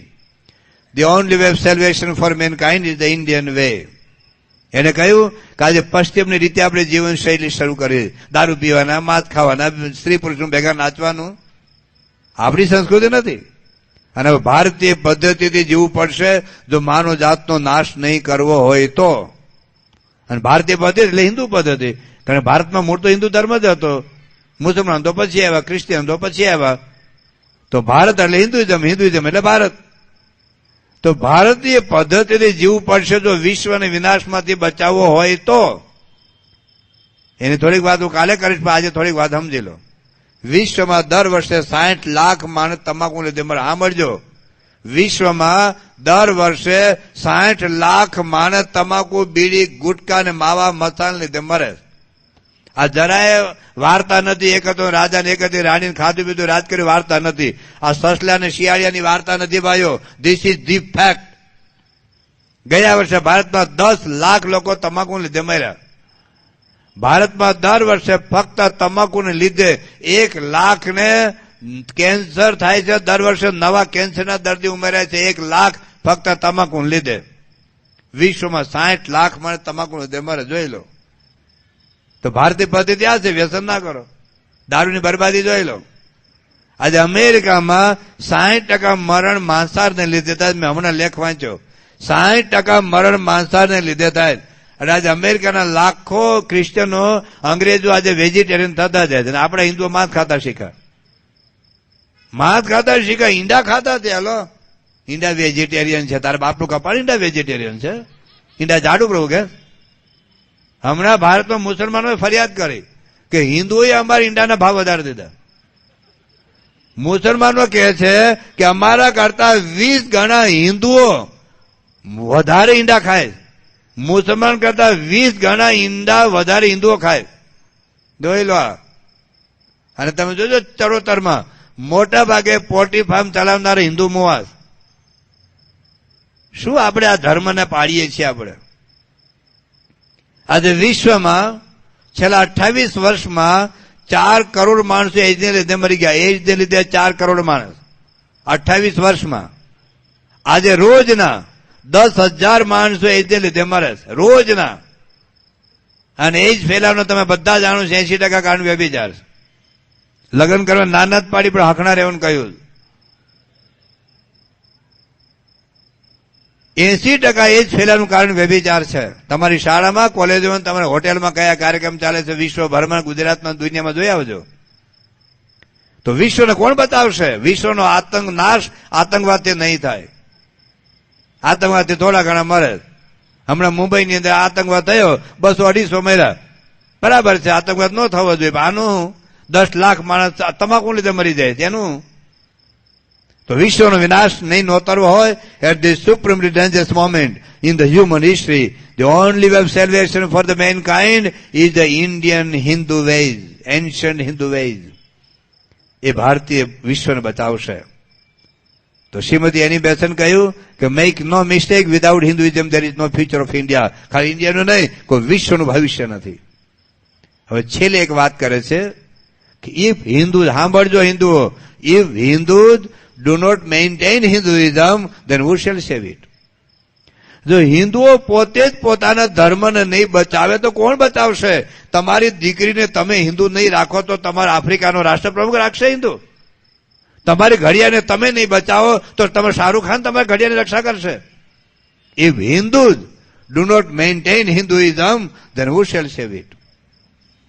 the only way of salvation for mankind is the Indian way. એને કહ્યું કે આજે પશ્ચિમની રીતે આપણે જીવનશૈલી શરૂ કરી, દારૂ પીવાના, માંસ ખાવાના, સ્ત્રી પુરુષનું ભેગા નાચવાનું, આપણી સંસ્કૃતિ નથી. અને ભારતીય પદ્ધતિથી જીવવું પડશે જો માનવ જાતનો નાશ નહીં કરવો હોય તો. અને ભારતીય પદ્ધતિ એટલે હિન્દુ પદ્ધતિ, કારણ ભારતમાં મૂળ તો હિન્દુ ધર્મ જ હતો. મુસલમાન તો પછી આવ્યા, ક્રિશ્ચિયન તો પછી આવ્યા. તો ભારત એટલે હિન્દુઇઝમ, હિન્દુઇઝમ એટલે ભારત. તો ભારતીય પદ્ધતિથી જીવવું પડશે જો વિશ્વને વિનાશમાંથી બચાવવો હોય તો. એની થોડીક વાત હું કાલે કરીશ, પણ આજે થોડીક વાત સમજી લો. વિશ્વમાં દર વર્ષે 60 લાખ માણસ તમાકુ લીધે મરે. સાંભળજો, વિશ્વમાં દર વર્ષે 60 લાખ માણસ તમાકુ, બીડી, ગુટકા અને માવા મસાલા લીધે મરે. આ જરાય વાર્તા નથી. એક હતો રાજા ને એક હતી રાણી, ખાધું પીધું રાજ કર્યું, વાર્તા નથી. આ સસલા અને શિયાળિયાની વાર્તા નથી ભાઈઓ. This is the fact. ગયા વર્ષે ભારતમાં 10 લાખ લોકો તમાકુ લીધે મર્યા. ભારતમાં દર વર્ષે ફક્ત તમાકુને લીધે 1 લાખને કેન્સર થાય છે. દર વર્ષે નવા કેન્સરના દર્દી ઉમેરાય છે. 1 લાખ ફક્ત તમાકુને લીધે. વિશ્વમાં 60 લાખ માણસ તમાકુ લીધે મરે, જોઈ લો. તો ભારતીય પદ્ધતિ આ છે, વ્યસન ના કરો. દારૂની બરબાદી જોઈ લો. આજે અમેરિકામાં 60% મરણ માંસાહારને લીધે થાય. મેં હમણાં લેખ વાંચ્યો, 60% મરણ માંસાહારને લીધે થાય. અને આજે અમેરિકાના લાખો ક્રિશ્ચનો, અંગ્રેજો આજે વેજીટેરિયન થતા જાય છે. આપણે હિન્દુઓ માંસ ખાતા શીખ્યા. માંસ ખાતા શીખ્યા, ઈંડા ખાતા તે. હાલો, ઈંડા વેજીટેરિયન છે. તારા બાપનું કપાળ ઈંડા વેજીટેરિયન છે. ઈંડા જાડુ પ્રભુ કે. હમણાં ભારતમાં મુસલમાનોએ ફરિયાદ કરી કે હિન્દુઓએ અમારા ઈંડાના ભાવ વધારી દીધા. મુસલમાનો કહે છે કે અમારા કરતા 20 ગણા હિન્દુઓ વધારે ઈંડા ખાય. મુસલમાન કરતા 20 ગણા ઈંડા વધારે હિન્દુઓ ખાય. જોઈ લો. અને તમે જોજો ચરોતરમાં મોટા ભાગે પોલ્ટ્રી ફાર્મ ચલાવનારા હિન્દુ મુવાસ. શું આપણે આ ધર્મને પાડીએ છીએ? આપણે આજે વિશ્વમાં છેલ્લા 28 વર્ષમાં 4 કરોડ માણસો એજને લીધે મરી ગયા. એજને લીધે 4 કરોડ માણસ 28 વર્ષમાં. આજે રોજના 10,000 માણસો એજને લીધે મરે છે રોજના. અને એજ ફેલાવનો તમે બધા જાણો છો 80% કારણ વ્યભિચાર. લગ્ન કરવા નાના જ પાડી પણ હકણા રહેવાનું કહ્યું. 80% એજ ફેલાવાનું કારણ વ્યભિચાર છે. તમારી શાળામાં, કોલેજોમાં, તમારા હોટેલમાં કયા કાર્યક્રમ ચાલે છે વિશ્વભરમાં, ગુજરાતમાં, દુનિયામાં જોઈ આવજો. તો વિશ્વને કોણ બતાવશે? વિશ્વનો આતંક નાશ આતંકવાદથી નહીં થાય. આતંકવાદથી થોડા ઘણા મરે. હમણાં મુંબઈની અંદર આતંકવાદ થયો, 200-250 મર્યા. બરાબર છે, આતંકવાદ ન થવો જોઈએ. આનું 10 લાખ માણસ તમાકુ લીધે મરી જાય તેનું. તો વિશ્વનો વિનાશ નહીં નોતરવો હોય, at this supremely dangerous moment in the human history, the only way of salvation for the mankind is the Indian Hindu ways, ancient Hindu ways. એ ભારતીય વિશ્વને બચાવશે. તો શ્રીમતી એની બેસન કહ્યું કે make no mistake, without Hinduism there is no future of India. ખાલી ઇન્ડિયાનું નહીં, કોઈ વિશ્વનું ભવિષ્ય નથી. હવે છેલ્લે એક વાત કરે છે કે if Hindus, સાંભળજો હિન્દુઓ, if Hindus do not maintain Hinduism, then who shall save it? જો હિન્દુઓ પોતે જ પોતાના ધર્મને નહીં બચાવે તો કોણ બચાવશે? તમારી દીકરીને તમે હિન્દુ નહીં રાખો તો તમારા આફ્રિકાનો રાષ્ટ્રપ્રમુખ રાખશે હિન્દુ? તમારી ઘડિયાળને તમે નહીં બચાવો તો તમારે શાહરૂખ ખાન તમારી ઘડિયાળની રક્ષા કરશે? If Hindus do not maintain Hinduism, then who shall save it?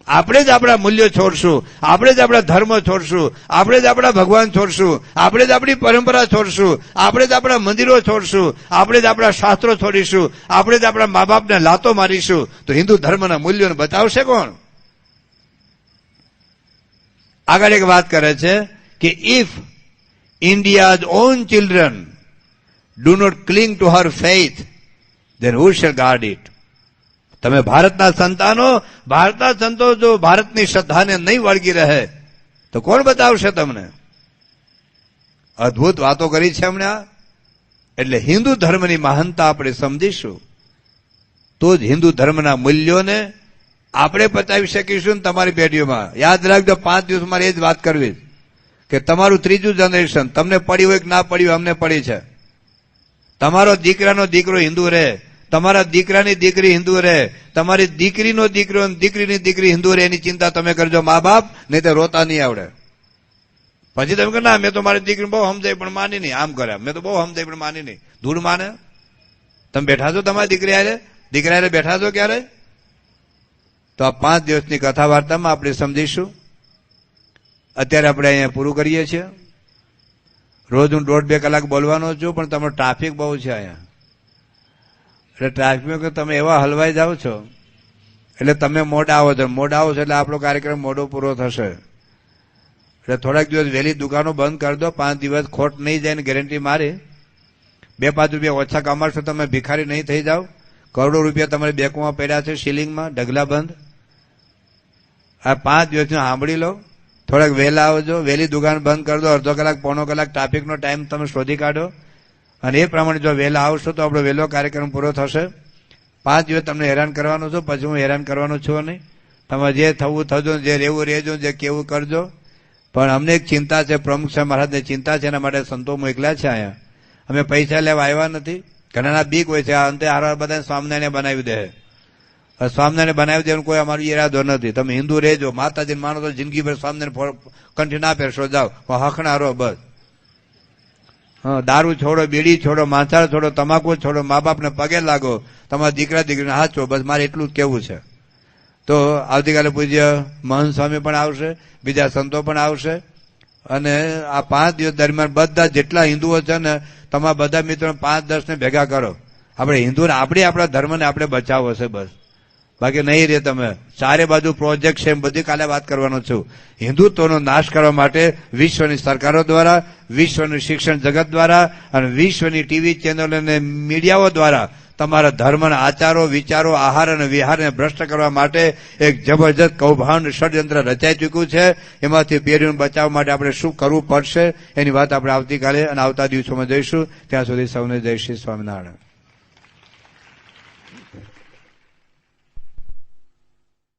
આપણે જ આપણા મૂલ્યો છોડશું, આપણે જ આપણા ધર્મ છોડશું, આપણે જ આપણા ભગવાન છોડશું, આપણે જ આપણી પરંપરા છોડશું, આપણે જ આપણા મંદિરો છોડશું, આપણે જ આપણા શાસ્ત્રો છોડીશું, આપણે જ આપણા મા બાપને લાતો મારીશું, તો હિન્દુ ધર્મના મૂલ્યોને બચાવશે કોણ? આગળ એક વાત કરે છે કે if India's own children do not cling to her faith, then who shall guard it? તમે ભારતના સંતો જો ભારતની શ્રદ્ધાને નહીં વળગી રહે તો કોણ બતાવશે તમને? અદભુત વાતો કરી છે હમણાં. એટલે હિન્દુ ધર્મની મહાનતા આપણે સમજીશું તો જ હિન્દુ ધર્મના મૂલ્યોને આપણે બચાવી શકીશું. તમારી પેઢીઓમાં યાદ રાખજો, 5 દિવસ મારે એ જ વાત કરવી કે તમારું ત્રીજું જનરેશન, તમને પડી હોય કે ના પડી હોય, અમને પડી છે. તમારો દીકરાનો દીકરો હિન્દુ રહે, તમારા દીકરાની દીકરી હિન્દુ રહે, તમારી દીકરીનો દીકરો, દીકરીની દીકરી હિન્દુ રહે, એની ચિંતા તમે કરજો મા બાપ, નહીં તો રોતા નહીં આવડે. પછી તમે કહો ના મેં તો મારી દીકરી બહુ સમજાય પણ માની નહીં, આમ કરે, મેં તો બહુ સમજાય પણ માની નહીં. ધૂળ માને. તમે બેઠા છો તમારી દીકરી હારે, દીકરા હારે બેઠા છો ક્યારે? તો આ 5 દિવસની કથા વાર્તામાં આપણે સમજીશું. અત્યારે આપણે અહીંયા પૂરું કરીએ છીએ. રોજ હું 1.5-2 કલાક બોલવાનો છું, પણ તમારો ટ્રાફિક બહુ છે અહીંયા. એટલે ટ્રાફિકમાં તમે એવા હલવાઈ જાઓ છો એટલે તમે મોડા આવો છો. મોડા આવો છો એટલે આપણો કાર્યક્રમ મોડો પૂરો થશે. એટલે થોડાક દિવસ વહેલી દુકાનો બંધ કરી દો. 5 દિવસ ખોટ નહીં જાય ને ગેરંટી મારી. 2-5 રૂપિયા ઓછા કમાશો, તમે ભિખારી નહીં થઈ જાઓ. કરોડો રૂપિયા તમારે બેંકમાં પડ્યા છે સીલિંગમાં, ઢગલા બંધ. આ 5 દિવસનું સાંભળી લો. થોડાક વહેલા આવજો, વહેલી દુકાન બંધ કરી દો. અડધો કલાક, પોણો કલાક ટ્રાફિકનો ટાઈમ તમે શોધી કાઢો. અને એ પ્રમાણે જો વહેલા આવશો તો આપણો વહેલો કાર્યક્રમ પૂરો થશે. 5 દિવસ તમને હેરાન કરવાનો છું, પછી હું હેરાન કરવાનો છું નહીં. તમે જે થવું થજો, જે રહેવું રહેજો, જે કેવું કરજો. પણ અમને એક ચિંતા છે, પ્રમુખ સાહેબ મહારાજને ચિંતા છે, એના માટે સંતો મોકલ્યા છે અહીંયા. અમે પૈસા લેવા આવ્યા નથી. ઘણાના બીક હોય છે, આ અંતે હારવાર બધા સ્વામિનારાયણ બનાવી દે. સ્વામિનારાયણ બનાવી દેવાનો કોઈ અમારો ઈરાદો નથી. તમે હિન્દુ રહેજો, માતાજીને માનો તો જિંદગીભર સ્વામિનારાયણ કંઠી ના પહેરશો, જાઓ હખણા રહો બસ. દારૂ છોડો, બીડી છોડો, માંસાળ છોડો, તમાકુ છોડો, મા બાપને પગે લાગો, તમારા દીકરા દીકરીને હાચો. બસ મારે એટલું જ કેવું છે. તો આવતીકાલે પૂજ્ય મહંત સ્વામી પણ આવશે, બીજા સંતો પણ આવશે. અને આ 5 દિવસ દરમિયાન બધા જેટલા હિન્દુઓ છે ને, તમારા બધા મિત્રો 5-10 ને ભેગા કરો. આપણે હિન્દુને આપણા ધર્મને આપણે બચાવવો છે બસ. બાકી નહીં રે. તમે ચારે બાજુ પ્રોજેક્ટ છે, એમ બધી કાલે વાત કરવાનો છું. હિન્દુત્વનો નાશ કરવા માટે વિશ્વની સરકારો દ્વારા, વિશ્વનું શિક્ષણ જગત દ્વારા અને વિશ્વની ટીવી ચેનલો અને મીડિયાઓ દ્વારા તમારા ધર્મના આચારો, વિચારો, આહાર અને વિહારને ભ્રષ્ટ કરવા માટે એક જબરજસ્ત કૌભાંડ ષડયંત્ર રચાઈ ચૂક્યું છે. એમાંથી પેઢીઓને બચાવવા માટે આપણે શું કરવું પડશે એની વાત આપણે આવતીકાલે અને આવતા દિવસોમાં જઈશું. ત્યાં સુધી સૌને જય શ્રી સ્વામિનારાયણ.